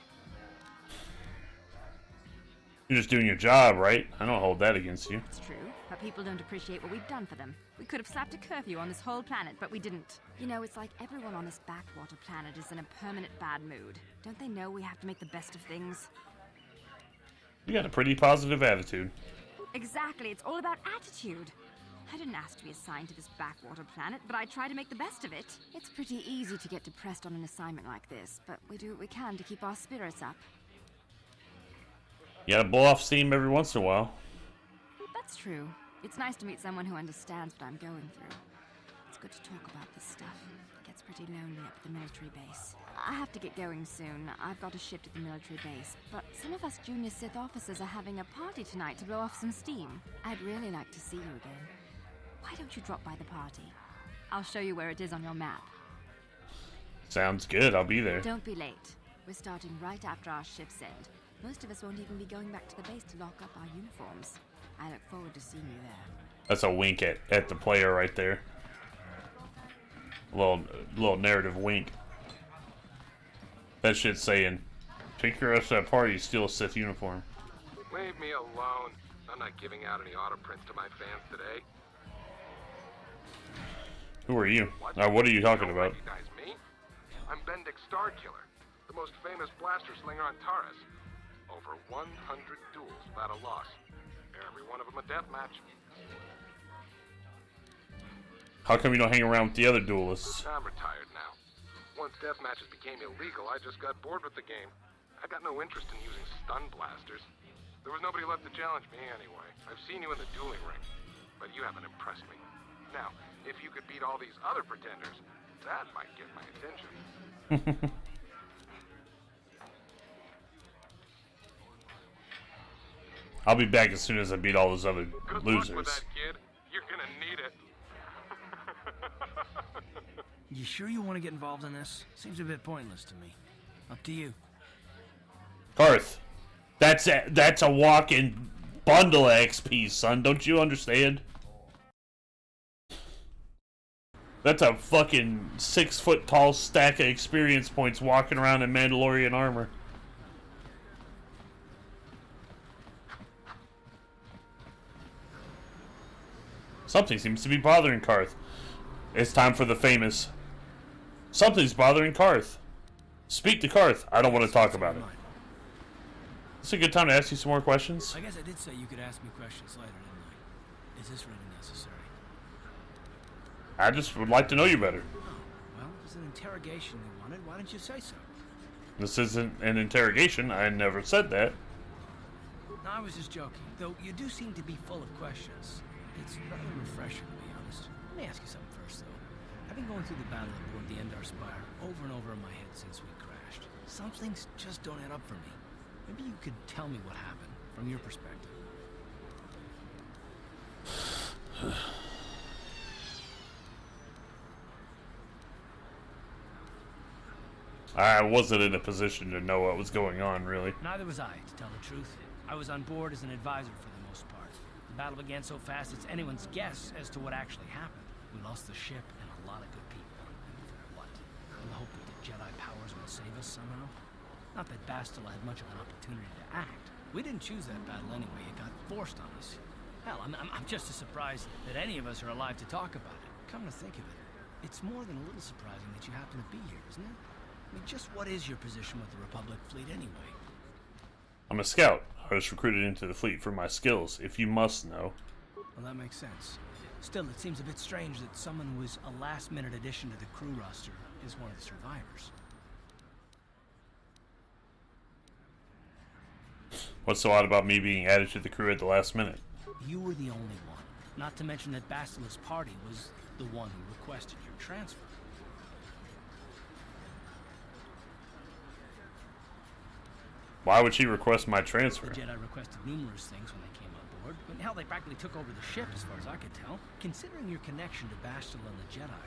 A: You're just doing your job, right? I don't hold that against you.
Q: It's true, but people don't appreciate what we've done for them. We could have slapped a curfew on this whole planet, but we didn't. You know, it's like everyone on this backwater planet is in a permanent bad mood. Don't they know we have to make the best of things?
A: You got a pretty positive attitude.
Q: Exactly, it's all about attitude. I didn't ask to be assigned to this backwater planet, but I try to make the best of it. It's pretty easy to get depressed on an assignment like this, but we do what we can to keep our spirits up.
A: You gotta blow off steam every once in a while.
Q: That's true. It's nice to meet someone who understands what I'm going through. It's good to talk about this stuff. It gets pretty lonely up at the military base. I have to get going soon. I've got a shift at the military base, but some of us junior Sith officers are having a party tonight to blow off some steam. I'd really like to see you again. Why don't you drop by the party? I'll show you where it is on your map.
A: Sounds good. I'll be there.
Q: Don't be late. We're starting right after our shifts end. Most of us won't even be going back to the base to lock up our uniforms. I look forward to seeing you there.
A: That's a wink at the player right there. Little narrative wink. That shit's saying, pick your ass at that party, steal a Sith uniform.
K: Leave me alone. I'm not giving out any auto prints to my fans today.
A: Who are you? What are you talking about?
K: Recognize me? I'm Bendick Starkiller, the most famous blaster slinger on Taurus. Over 100 duels without a loss. Every one of them a death match.
A: How come you don't hang around with the other duelists?
K: I'm retired now. Once death matches became illegal, I just got bored with the game. I got no interest in using stun blasters. There was nobody left to challenge me anyway. I've seen you in the dueling ring, but you haven't impressed me. Now, if you could beat all these other pretenders, that might get my attention.
A: I'll be back as soon as I beat all those other
K: Good
A: losers.
K: luck with that, kid. You're gonna need it.
D: You sure you want to get involved in this? Seems a bit pointless to me. Up to you.
A: Karth, that's a walking bundle of XP, son. Don't you understand? That's a fucking 6-foot tall stack of experience points walking around in Mandalorian armor. Something seems to be bothering Karth. It's time for the famous. Something's bothering Karth. Speak to Karth. I don't want to talk about it. It's a good time to ask you some more questions.
D: I guess I did say you could ask me questions later, didn't I? Is this really necessary?
A: I just would like to know you better.
D: Oh, well, it was an interrogation you wanted. Why didn't you say so?
A: This isn't an interrogation. I never said that.
D: No, I was just joking. Though you do seem to be full of questions. It's rather refreshing, to be honest. Let me ask you something first, though. I've been going through the battle aboard the Endar Spire over and over in my head since we crashed. Some things just don't add up for me. Maybe you could tell me what happened, from your perspective.
A: I wasn't in a position to know what was going on, really.
D: Neither was I, to tell the truth. I was on board as an advisor for the most part. The battle began so fast it's anyone's guess as to what actually happened. We lost the ship and a lot of good people. And for what? In the hope that the Jedi powers would save us somehow? Not that Bastila had much of an opportunity to act. We didn't choose that battle anyway. It got forced on us. Hell, I'm just as surprised that any of us are alive to talk about it. Come to think of it, it's more than a little surprising that you happen to be here, isn't it? I mean, just what is your position with the Republic fleet anyway?
A: I'm a scout. I was recruited into the fleet for my skills, if you must know.
D: Well, that makes sense. Still, it seems a bit strange that someone who was a last-minute addition to the crew roster is one of the survivors.
A: What's so odd about me being added to the crew at the last minute?
D: You were the only one. Not to mention that Bastila's party was the one who requested your transfer.
A: Why would she request my transfer?
D: The Jedi requested numerous things when they came on board, but now they practically took over the ship as far as I could tell. Considering your connection to Bastila and the Jedi,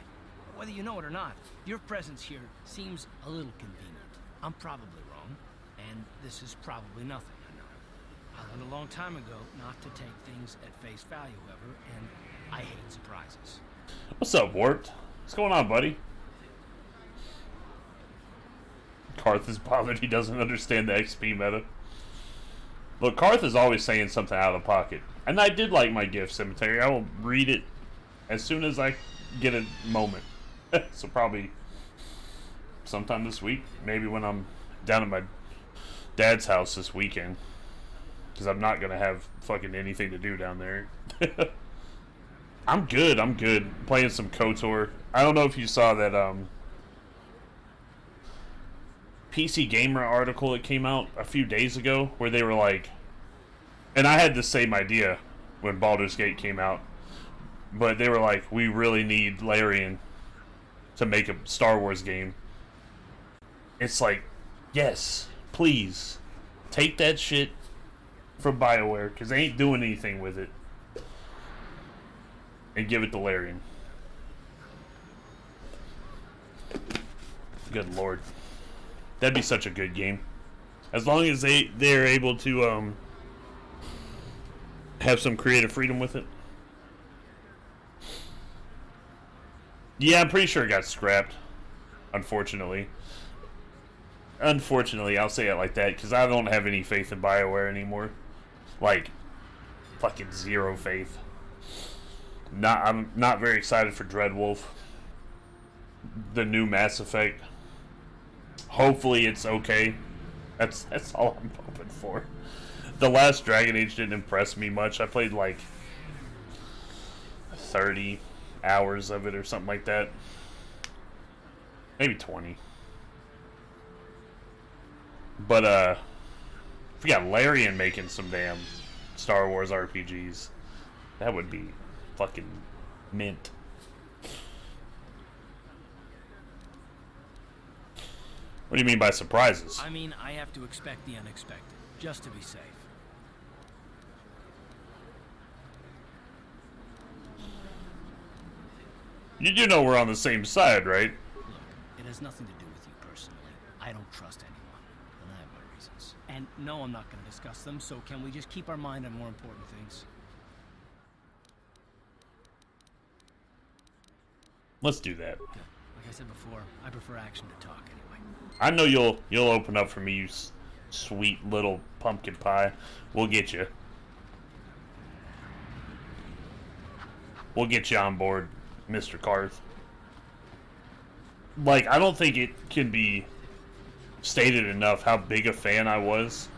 D: whether you know it or not, your presence here seems a little convenient. I'm probably wrong, and this is probably nothing, I know. I learned a long time ago not to take things at face value, however, and I hate surprises.
A: What's up, Warped? What's going on, buddy? Karth is bothered he doesn't understand the XP meta. Look, Karth is always saying something out of pocket. And I did like my gift cemetery. I will read it as soon as I get a moment. So probably sometime this week. Maybe when I'm down at my dad's house this weekend. Because I'm not going to have fucking anything to do down there. I'm good. Playing some KOTOR. I don't know if you saw that PC Gamer article that came out a few days ago where they were like, and I had the same idea, when Baldur's Gate came out. But they were like, we really need Larian to make a Star Wars game. It's like, yes, please, take that shit from BioWare, because they ain't doing anything with it, and give it to Larian. Good lord. That'd be such a good game. As long as they're able to have some creative freedom with it. Yeah, I'm pretty sure it got scrapped, unfortunately. Unfortunately, I'll say it like that, because I don't have any faith in BioWare anymore. Like, fucking zero faith. I'm not very excited for Dreadwolf. The new Mass Effect. Hopefully it's okay. That's all I'm hoping for. The last Dragon Age didn't impress me much. I played like 30 hours of it or something like that. Maybe 20. But if we got Larian making some damn Star Wars RPGs, that would be fucking mint. What do you mean by surprises?
D: I mean, I have to expect the unexpected, just to be safe.
A: You do know we're on the same side, right?
D: Look, it has nothing to do with you personally. I don't trust anyone, and I have my reasons. And no, I'm not going to discuss them, so can we just keep our mind on more important things?
A: Let's do that.
D: Good. Like I said before, I prefer action to talk anyway.
A: I know you'll open up for me, you sweet little pumpkin pie. We'll get you. We'll get you on board, Mr. Karth. Like, I don't think it can be stated enough how big a fan I was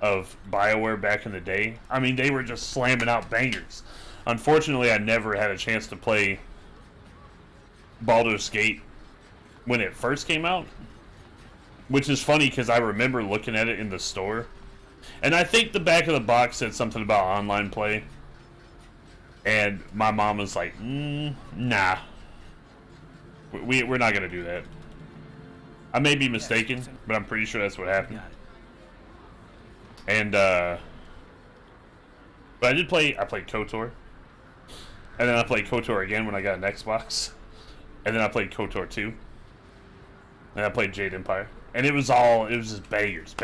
A: of BioWare back in the day. I mean, they were just slamming out bangers. Unfortunately, I never had a chance to play Baldur's Gate when it first came out. Which is funny because I remember looking at it in the store. And I think the back of the box said something about online play. And my mom was like, nah. We're not going to do that. I may be mistaken, but I'm pretty sure that's what happened. And, but I played Kotor. And then I played Kotor again when I got an Xbox. And then I played Kotor 2. And I played Jade Empire. And it was just bangers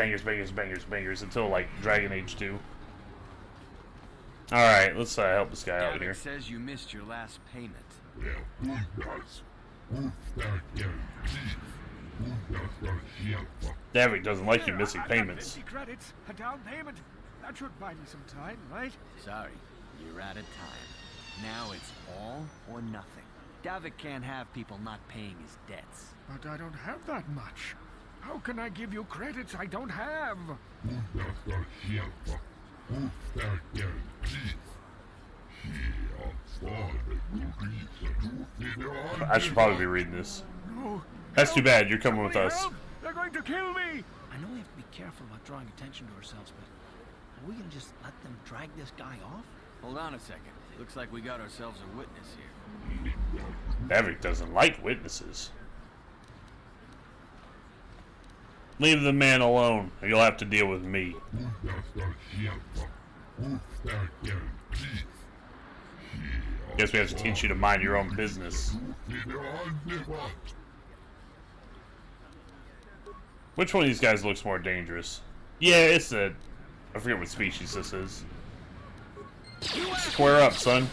A: until like Dragon Age 2. Alright, let's help this guy out here.
H: Says you missed your last payment.
A: Davik doesn't like you missing payments.
E: 50 credits, a down payment. That should buy me some time, right?
H: Sorry, you're out of time. Now it's all or nothing. Davik can't have people not paying his debts.
E: But I don't have that much. How can I give you credits I don't have?
A: I should probably be reading this.
E: No.
A: That's too bad. You're coming with us.
E: They're going to kill me.
D: I know we have to be careful about drawing attention to ourselves, but are we going to just let them drag this guy off?
H: Hold on a second. Looks like we got ourselves a witness here.
A: Davik doesn't like witnesses. Leave the man alone, or you'll have to deal with me. Guess we have to teach you to mind your own business. Which one of these guys looks more dangerous? Yeah, it's I forget what species this is. Square up, son.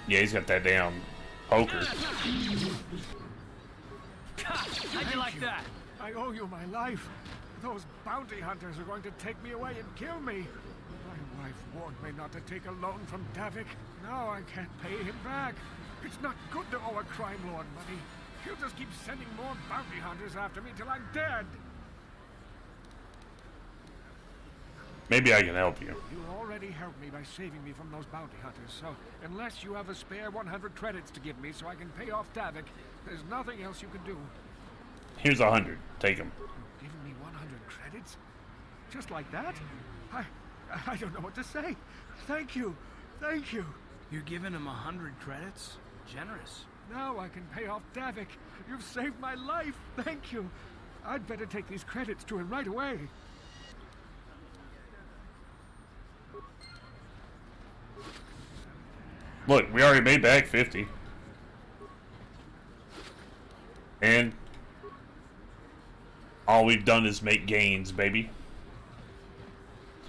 A: Yeah, he's got that damn poker.
D: How'd you like that?
E: I owe you my life. Those bounty hunters are going to take me away and kill me. My wife warned me not to take a loan from Davik. Now I can't pay him back. It's not good to owe a crime lord money. He'll just keep sending more bounty hunters after me till I'm dead.
A: Maybe I can help you.
E: You already helped me by saving me from those bounty hunters, so unless you have a spare 100 credits to give me so I can pay off Davik, there's nothing else you can do.
A: Here's 100. Take them.
E: You've given me 100 credits? Just like that? I don't know what to say. Thank you. Thank you.
D: You're giving him 100 credits? Generous.
E: Now I can pay off Davik. You've saved my life. Thank you. I'd better take these credits to him right away.
A: Look, we already made back 50. And all we've done is make gains, baby.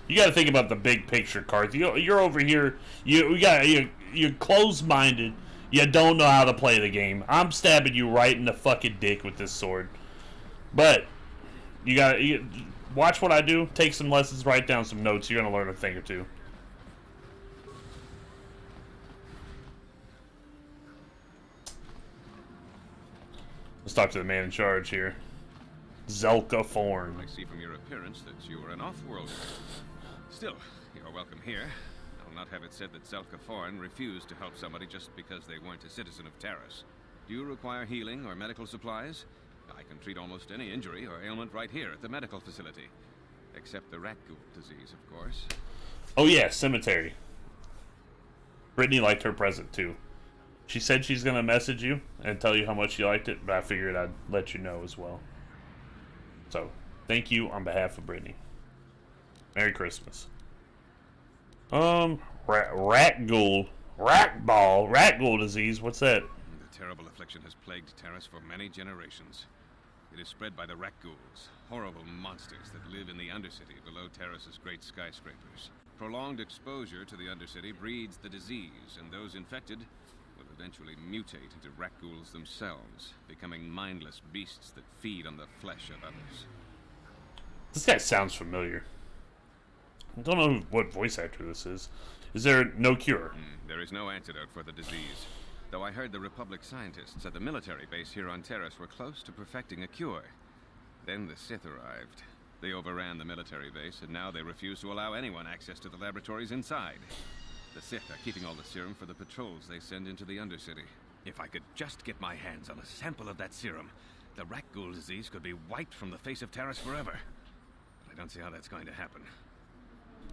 A: You got to think about the big picture, Carth. You're over here. You're closed-minded. You don't know how to play the game. I'm stabbing you right in the fucking dick with this sword. But you got to watch what I do. Take some lessons. Write down some notes. You're gonna learn a thing or two. Let's talk to the man in charge here. Zelka Forn.
R: I see from your appearance that you are an off-worlder. Still, you're welcome here. I'll not have it said that Zelka Forn refused to help somebody just because they weren't a citizen of Terrace. Do you require healing or medical supplies? I can treat almost any injury or ailment right here at the medical facility. Except the rat ghoul disease, of course.
A: Oh yeah, cemetery. Brittany liked her present too. She said she's gonna message you and tell you how much she liked it, but I figured I'd let you know as well. So, thank you on behalf of Brittany. Merry Christmas. Rat ghoul disease. What's that?
R: The terrible affliction has plagued Terrace for many generations. It is spread by the rat ghouls, horrible monsters that live in the Undercity below Terrace's great skyscrapers. Prolonged exposure to the Undercity breeds the disease, and those infected will eventually mutate into rat ghouls themselves, becoming mindless beasts that feed on the flesh of others.
A: This guy sounds familiar. I don't know what voice actor this is. Is there no cure?
R: There is no antidote for the disease. Though I heard the Republic scientists at the military base here on Terrace were close to perfecting a cure. Then the Sith arrived. They overran the military base, and now they refuse to allow anyone access to the laboratories inside. The Sith are keeping all the serum for the patrols they send into the Undercity. If I could just get my hands on a sample of that serum, the rat ghoul disease could be wiped from the face of Terrace forever. But I don't see how that's going to happen.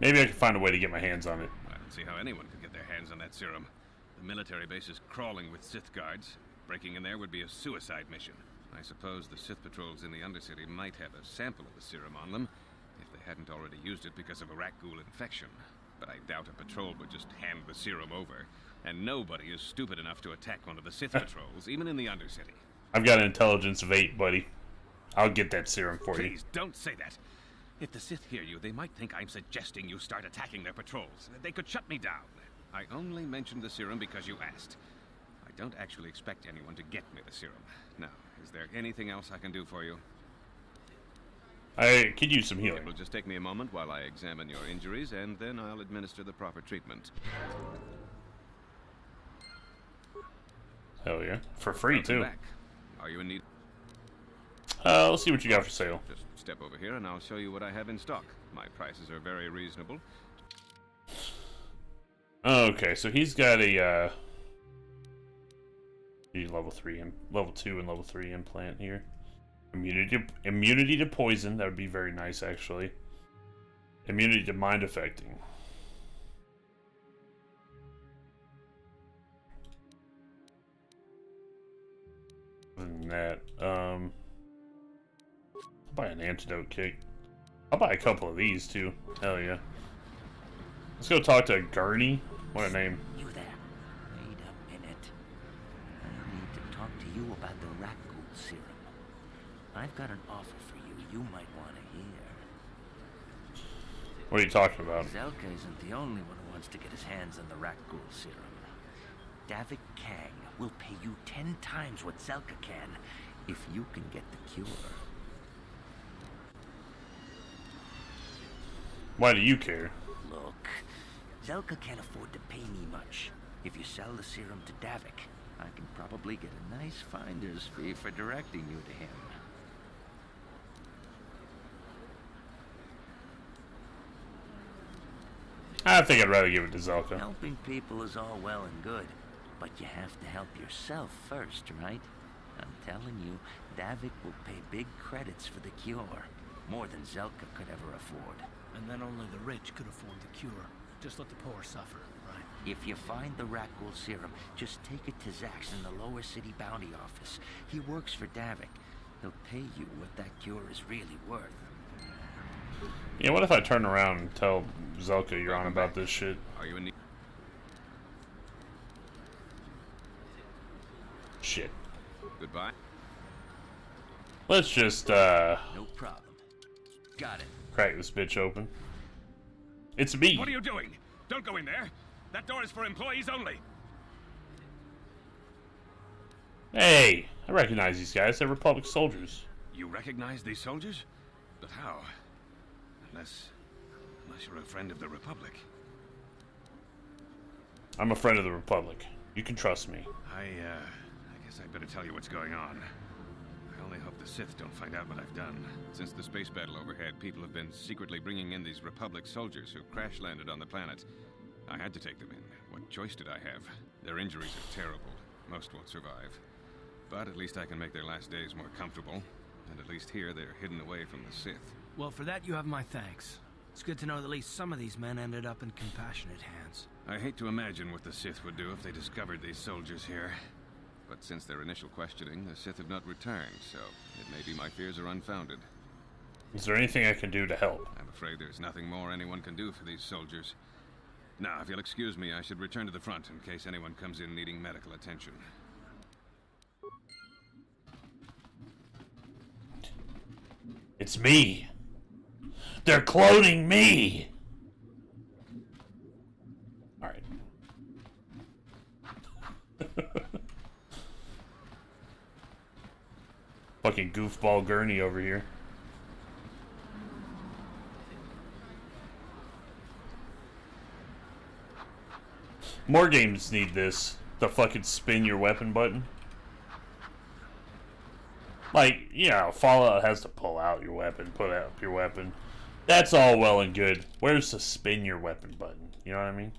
A: Maybe I can find a way to get my hands on it.
R: I don't see how anyone could get their hands on that serum. The military base is crawling with Sith guards. Breaking in there would be a suicide mission. I suppose the Sith patrols in the Undercity might have a sample of the serum on them, if they hadn't already used it because of a rat ghoul infection. But I doubt a patrol would just hand the serum over. And nobody is stupid enough to attack one of the Sith patrols, even in the Undercity.
A: I've got an intelligence of 8, buddy. I'll get that serum for you.
R: Please, don't say that. If the Sith hear you, they might think I'm suggesting you start attacking their patrols. They could shut me down. I only mentioned the serum because you asked. I don't actually expect anyone to get me the serum. Now, is there anything else I can do for you?
A: I could use some healing.
R: It will just take me a moment while I examine your injuries, and then I'll administer the proper treatment.
A: Hell yeah. For free, too.
R: Back. Are you in need?
A: Let's see what you got for sale.
R: Just step over here and I'll show you what I have in stock. My prices are very reasonable.
A: Okay, so he's got a level 2 and level 3 implant here. Immunity to poison, that would be very nice actually. Immunity to mind affecting. Other than that, I'll buy an antidote kit. I'll buy a couple of these too. Hell yeah. Let's go talk to Gurney. What a name.
S: You there. Wait a minute. I need to talk to you about the rat ghoul serum. I've got an offer for you might want to hear.
A: What are you talking about?
S: Zelka isn't the only one who wants to get his hands on the rat ghoul serum. Davik Kang will pay you 10 times what Zelka can if you can get the cure.
A: Why do you care?
S: Look, Zelka can't afford to pay me much. If you sell the serum to Davik, I can probably get a nice finder's fee for directing you to him.
A: I think I'd rather give it to Zelka.
S: Helping people is all well and good, but you have to help yourself first, right? I'm telling you, Davik will pay big credits for the cure. More than Zelka could ever afford.
D: And then only the rich could afford the cure. Just let the poor suffer, right?
S: If you find the Rakghoul serum, just take it to Zax in the lower city bounty office. He works for Davik. He'll pay you what that cure is really worth.
A: Yeah, what if I turn around and tell Zelka you're on about this shit?
R: Are you in need?
A: Shit.
R: Goodbye.
A: Let's just,
H: No problem. Got it.
A: crack this bitch open. It's me.
E: What are you doing? Don't go in there. That door is for employees only.
A: Hey, I recognize these guys. They're Republic soldiers.
E: You recognize these soldiers? But how? Unless you're a friend of the Republic.
A: I'm a friend of the Republic. You can trust me.
E: I guess I'd better tell you what's going on. I only hope the Sith don't find out what I've done.
R: Since the space battle overhead, people have been secretly bringing in these Republic soldiers who crash-landed on the planet. I had to take them in. What choice did I have? Their injuries are terrible. Most won't survive. But at least I can make their last days more comfortable. And at least here, they're hidden away from the Sith.
D: Well, for that you have my thanks. It's good to know that at least some of these men ended up in compassionate hands.
R: I hate to imagine what the Sith would do if they discovered these soldiers here. But since their initial questioning, the Sith have not returned, so it may be my fears are unfounded.
A: Is there anything I can do to help?
R: I'm afraid there's nothing more anyone can do for these soldiers. Now, if you'll excuse me, I should return to the front in case anyone comes in needing medical attention.
A: It's me. They're cloning me. All right. Fucking goofball Gurney over here. More games need this. The fucking spin your weapon button. Like, you know, Fallout has to pull out your weapon, put up your weapon. That's all well and good. Where's the spin your weapon button? You know what I mean?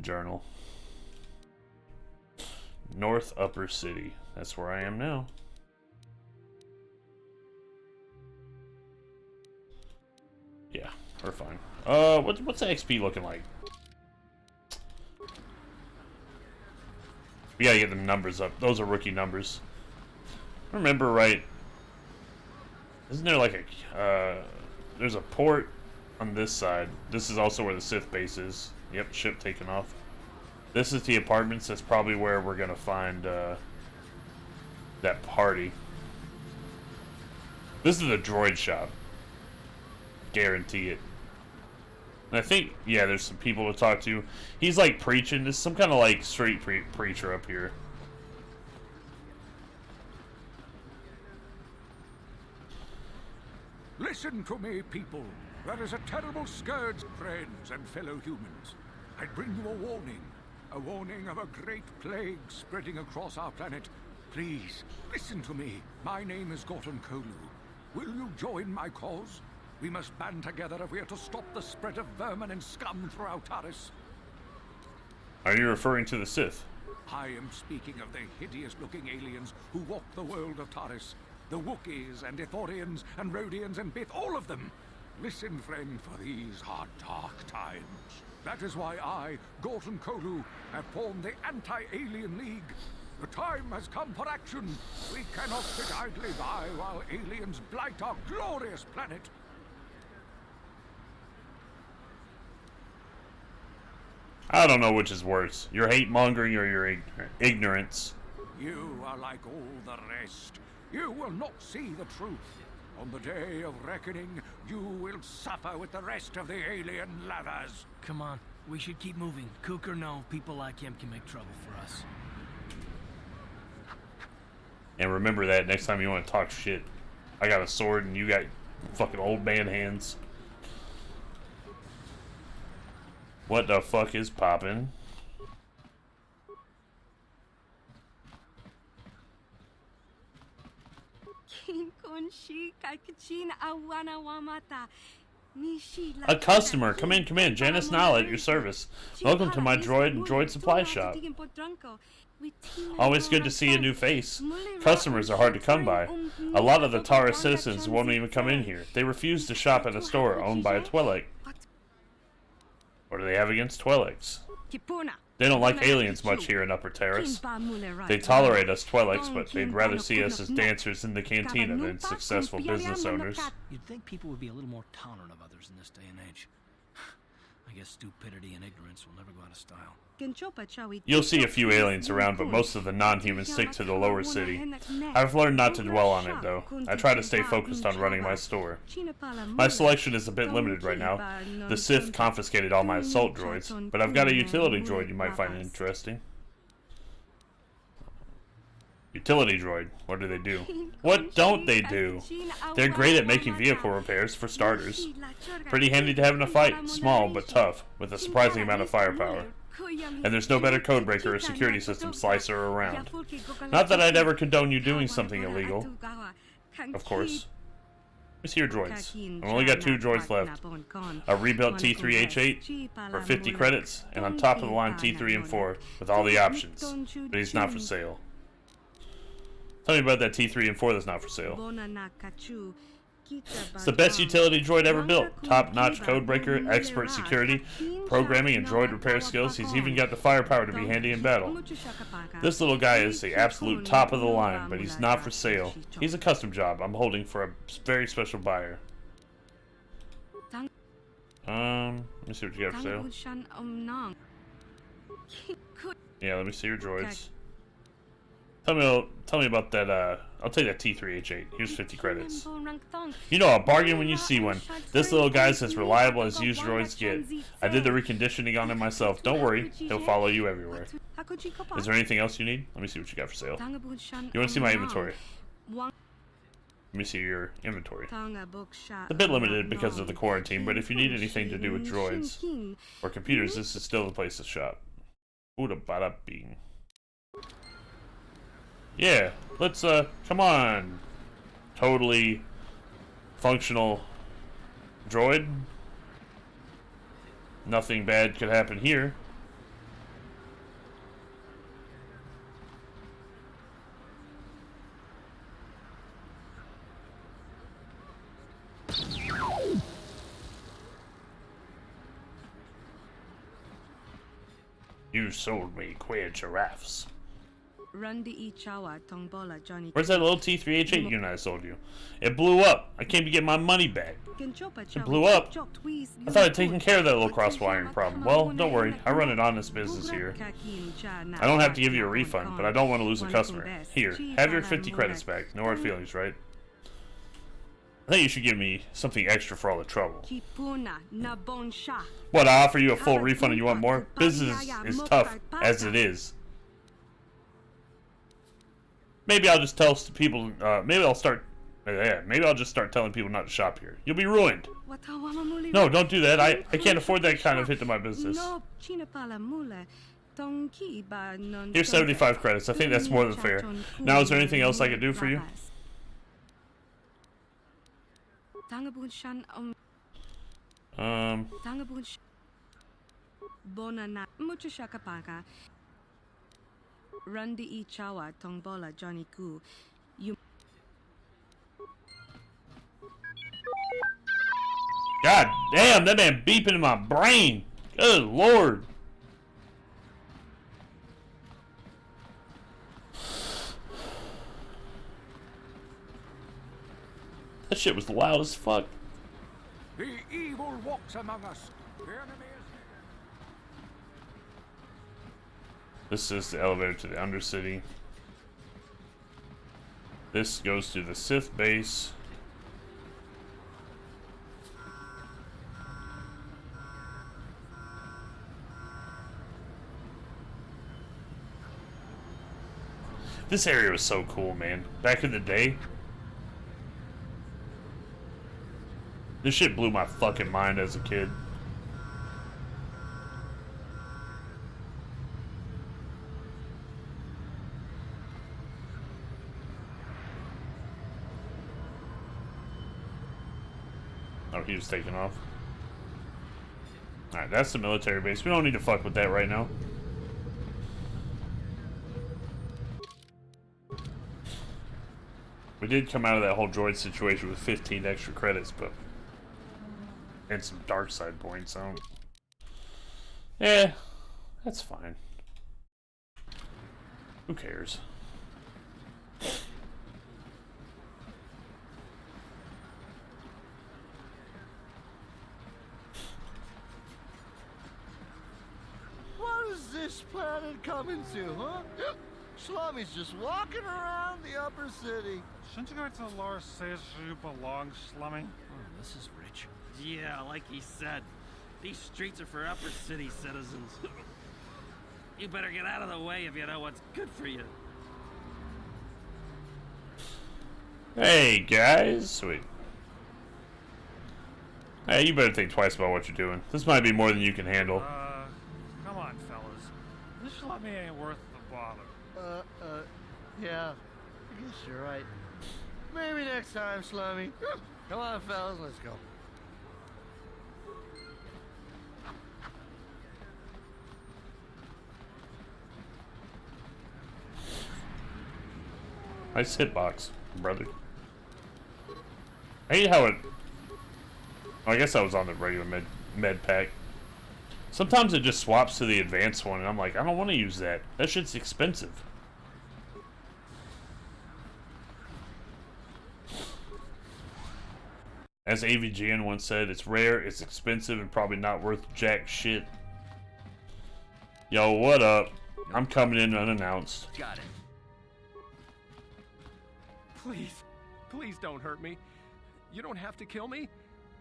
A: Journal. North Upper City. That's where I am now. Yeah, we're fine. What's the XP looking like? We gotta get the numbers up. Those are rookie numbers. Remember right? Isn't there like a there's a port on this side. This is also where the Sith base is. Yep, ship taken off. This is the apartments. That's probably where we're gonna find that party. This is the droid shop. Guarantee it. And I think, yeah, there's some people to talk to. He's like preaching. There's some kind of like street preacher up here.
E: Listen to me, people. There is a terrible scourge, friends and fellow humans. I bring you a warning of a great plague spreading across our planet. Please, listen to me. My name is Kotor. Will you join my cause? We must band together if we are to stop the spread of vermin and scum throughout Taris.
A: Are you referring to the Sith?
E: I am speaking of the hideous-looking aliens who walk the world of Taris. The Wookiees and Ithorians and Rhodians and Bith, all of them. Listen, friend, for these are dark times. That is why I, Kotor, have formed the Anti-Alien League. The time has come for action. We cannot sit idly by while aliens blight our glorious planet.
A: I don't know which is worse, your hate mongering or your ignorance.
E: You are like all the rest. You will not see the truth. On the day of reckoning, you will suffer with the rest of the alien lathers.
D: Come on, we should keep moving. Kook or no, people like him can make trouble for us.
A: And remember that next time you want to talk shit. I got a sword and you got fucking old man hands. What the fuck is poppin'? A customer, come in. Janice Nile at your service. Welcome to my droid and droid supply shop. Always good to see a new face. Customers are hard to come by. A lot of the Tara citizens won't even come in here. They refuse to shop at a store owned by a Twi'lek. What do they have against Twi'leks? They don't like aliens much here in Upper Terrace. They tolerate us Twi'leks, but they'd rather see us as dancers in the cantina than successful business owners.
D: You'd think people would be a little more tolerant of others in this day and age. I guess stupidity and ignorance will never go out of style.
A: You'll see a few aliens around, but most of the non-humans stick to the lower city. I've learned not to dwell on it, though. I try to stay focused on running my store. My selection is a bit limited right now. The Sith confiscated all my assault droids, but I've got a utility droid you might find interesting. Utility droid. What do they do? What don't they do? They're great at making vehicle repairs, for starters. Pretty handy to have in a fight. Small, but tough, with a surprising amount of firepower. And there's no better codebreaker or security system slicer around. Not that I'd ever condone you doing something illegal. Of course. Let me see your droids. I've only got 2 droids left. A rebuilt T3H8 for 50 credits, and on top of the line T3 and 4 with all the options. But he's not for sale. Tell me about that T3 and 4 that's not for sale. It's the best utility droid ever built. Top-notch codebreaker, expert security, programming, and droid repair skills. He's even got the firepower to be handy in battle. This little guy is the absolute top of the line, but he's not for sale. He's a custom job I'm holding for a very special buyer. Let me see what you got for sale. Yeah, let me see your droids. Tell me about that, I'll take that T3H8. Here's 50 credits. You know, a bargain when you see one. This little guy's as reliable as used droids get. I did the reconditioning on him myself. Don't worry, he'll follow you everywhere. Is there anything else you need? Let me see what you got for sale. You want to see my inventory? Let me see your inventory. It's a bit limited because of the quarantine, but if you need anything to do with droids or computers, this is still the place to shop. Ooda bada bing. Yeah, let's, come on. Totally functional droid. Nothing bad could happen here. You sold me queer giraffes. Where's that little T3H8 unit I sold you? It blew up. I came to get my money back. It blew up? I thought I'd taken care of that little cross-wiring problem. Well, don't worry. I run an honest business here. I don't have to give you a refund, but I don't want to lose a customer. Here, have your 50 credits back. No hard feelings, right? I think you should give me something extra for all the trouble. What, I offer you a full refund and you want more? Business is tough as it is. Maybe I'll just tell people, maybe I'll just start telling people not to shop here. You'll be ruined. No, don't do that. I can't afford that kind of hit to my business. Here's 75 credits. I think that's more than fair. Now, is there anything else I can do for you?
T: Randi Ichawa Tongbola Johnny Ku. You
A: God damn, that man beeping in my brain. Good lord. That shit was loud as fuck.
M: The evil walks among us. The enemy is...
A: This is the elevator to the Undercity. This goes to the Sith base. This area was so cool, man. Back in the day. This shit blew my fucking mind as a kid. Oh, he was taking off. Alright, that's the military base. We don't need to fuck with that right now. We did come out of that whole droid situation with 15 extra credits, but and some dark side points. So yeah, that's fine. Who cares?
U: What is this planet coming to, huh? Slummy's just walking around the upper city.
M: Shouldn't you go to the lore says you belong, Slummy?
H: Oh, this is rich. Yeah, like he said. These streets are for upper city citizens. You better get out of the way if you know what's good for you.
A: Hey, guys. Sweet. Hey, you better think twice about what you're doing. This might be more than you can handle.
M: Come on, fellas. This Slummy ain't worth the bother.
U: Yeah. I guess you're right. Maybe next time, Slummy. Come on, fellas, let's go.
A: Nice hitbox, brother. I hate how it... I guess I was on the regular med pack. Sometimes it just swaps to the advanced one, and I'm like, I don't want to use that. That shit's expensive. As AVGN once said, it's rare, it's expensive, and probably not worth jack shit. Yo, what up? I'm coming in unannounced.
U: Got it.
V: Please, please don't hurt me. You don't have to kill me.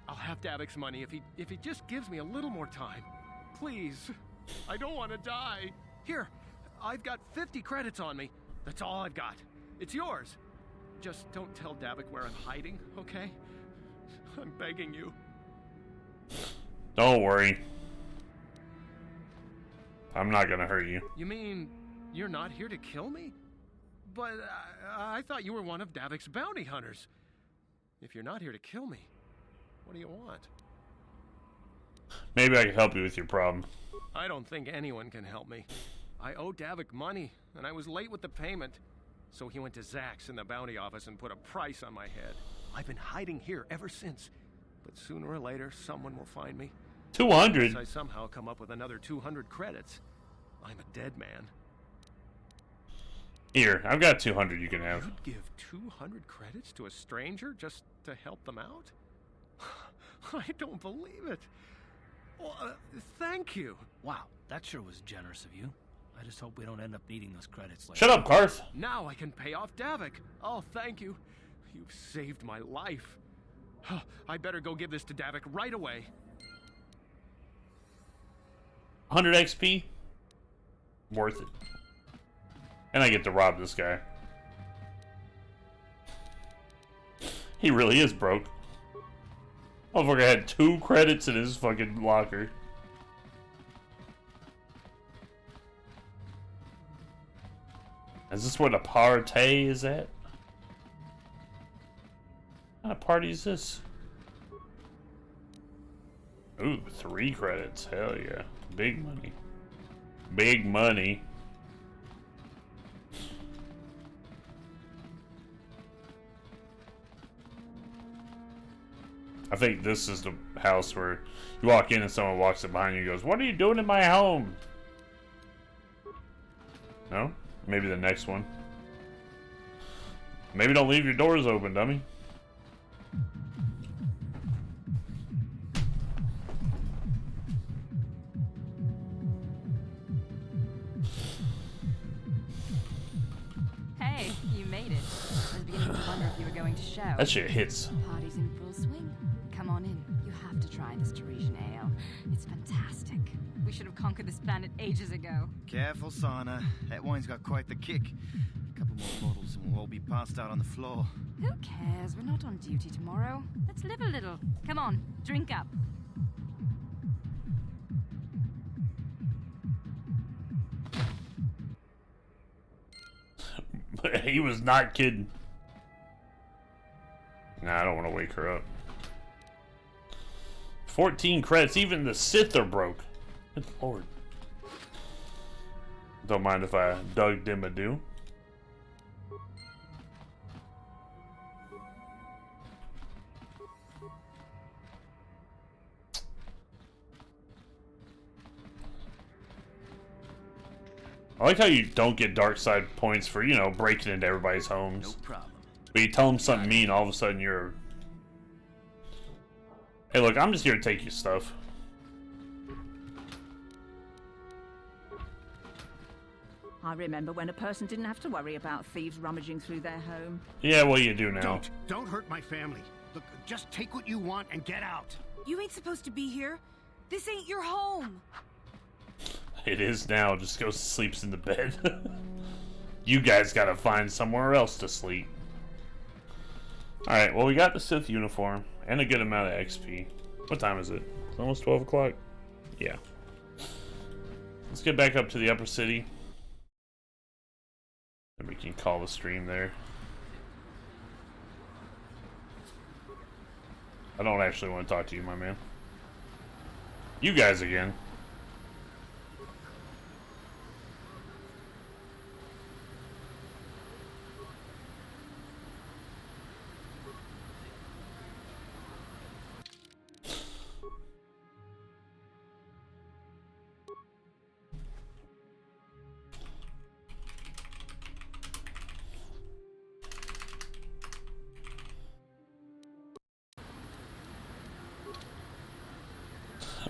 V: I'll have Davik's money if he just gives me a little more time. Please, I don't want to die. Here, I've got 50 credits on me. That's all I've got. It's yours. Just don't tell Davik where I'm hiding, okay? I'm begging you.
A: Don't worry. I'm not gonna hurt you.
V: You mean you're not here to kill me? But I thought you were one of Davik's bounty hunters. If you're not here to kill me, what do you want?
A: Maybe I can help you with your problem.
V: I don't think anyone can help me. I owe Davik money, and I was late with the payment. So he went to Zach's in the bounty office and put a price on my head. I've been hiding here ever since. But sooner or later, someone will find me.
A: 200?
V: Unless I somehow come up with another 200 credits. I'm a dead man.
A: Here, I've got 200 you can have.
V: You'd give 200 credits to a stranger just to help them out? I don't believe it. Well, thank you.
D: Wow, that sure was generous of you. I just hope we don't end up needing those credits later.
A: Shut up, Karth.
V: Now I can pay off Davik. Oh, thank you. You've saved my life. I better go give this to Davik right away.
A: 100 XP? Worth it. And I get to rob this guy. He really is broke. Motherfucker had 2 credits in his fucking locker. Is this where the party is at? What kind of party is this? Ooh, 3 credits. Hell yeah. Big money. Big money. I think this is the house where you walk in and someone walks up behind you and goes, "What are you doing in my home?" No? Maybe the next one. Maybe don't leave your doors open, dummy.
Q: Hey, you made it. I was beginning to wonder if you were going to show.
A: That shit hits.
Q: Party's in full swing. Come on in. You have to try this Teresian ale. It's fantastic. We should have conquered this planet ages ago.
U: Careful, Sana. That wine's got quite the kick. A couple more bottles and we'll all be passed out on the floor.
Q: Who cares? We're not on duty tomorrow. Let's live a little. Come on, drink up.
A: He was not kidding. Nah, I don't want to wake her up. 14 credits. Even the Sith are broke. Good lord. Don't mind if I dug dim a do. I like how you don't get dark side points for, you know, breaking into everybody's homes.
S: No problem.
A: But you tell them something mean, all of a sudden you're... Hey, look, I'm just here to take your stuff.
F: I remember when a person didn't have to worry about thieves rummaging through their home.
A: Yeah, well, you do now.
M: Don't hurt my family. Look, just take what you want and get out.
B: You ain't supposed to be here. This ain't your home.
A: It is now. Just goes sleeps in the bed. You guys gotta find somewhere else to sleep. Alright, well, we got the Sith uniform and a good amount of XP. What time is it? It's almost 12 o'clock? Yeah. Let's get back up to the upper city. And we can call the stream there. I don't actually want to talk to you, my man. You guys again.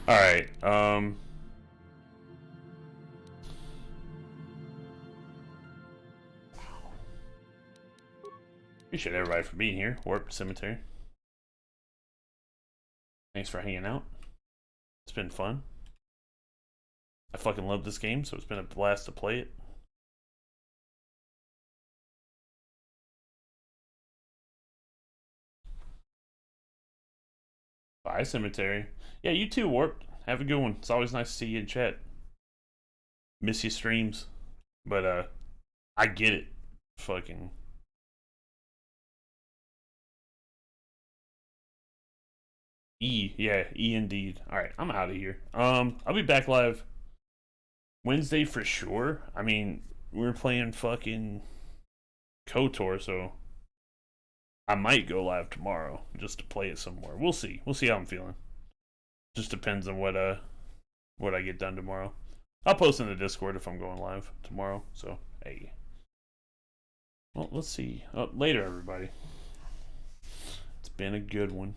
A: Alright, appreciate everybody for being here. Warped Cemetery. Thanks for hanging out. It's been fun. I fucking love this game, so it's been a blast to play it. Bye, Cemetery. Yeah, you too, Warped. Have a good one. It's always nice to see you in chat. Miss your streams. But, I get it. Fucking... E. Yeah, E indeed. Alright, I'm out of here. I'll be back live Wednesday for sure. I mean, we're playing fucking KOTOR, so... I might go live tomorrow just to play it somewhere. We'll see. We'll see how I'm feeling. Just depends on what I get done tomorrow. I'll post in the Discord if I'm going live tomorrow. So hey. Well, let's see. Later, everybody. It's been a good one.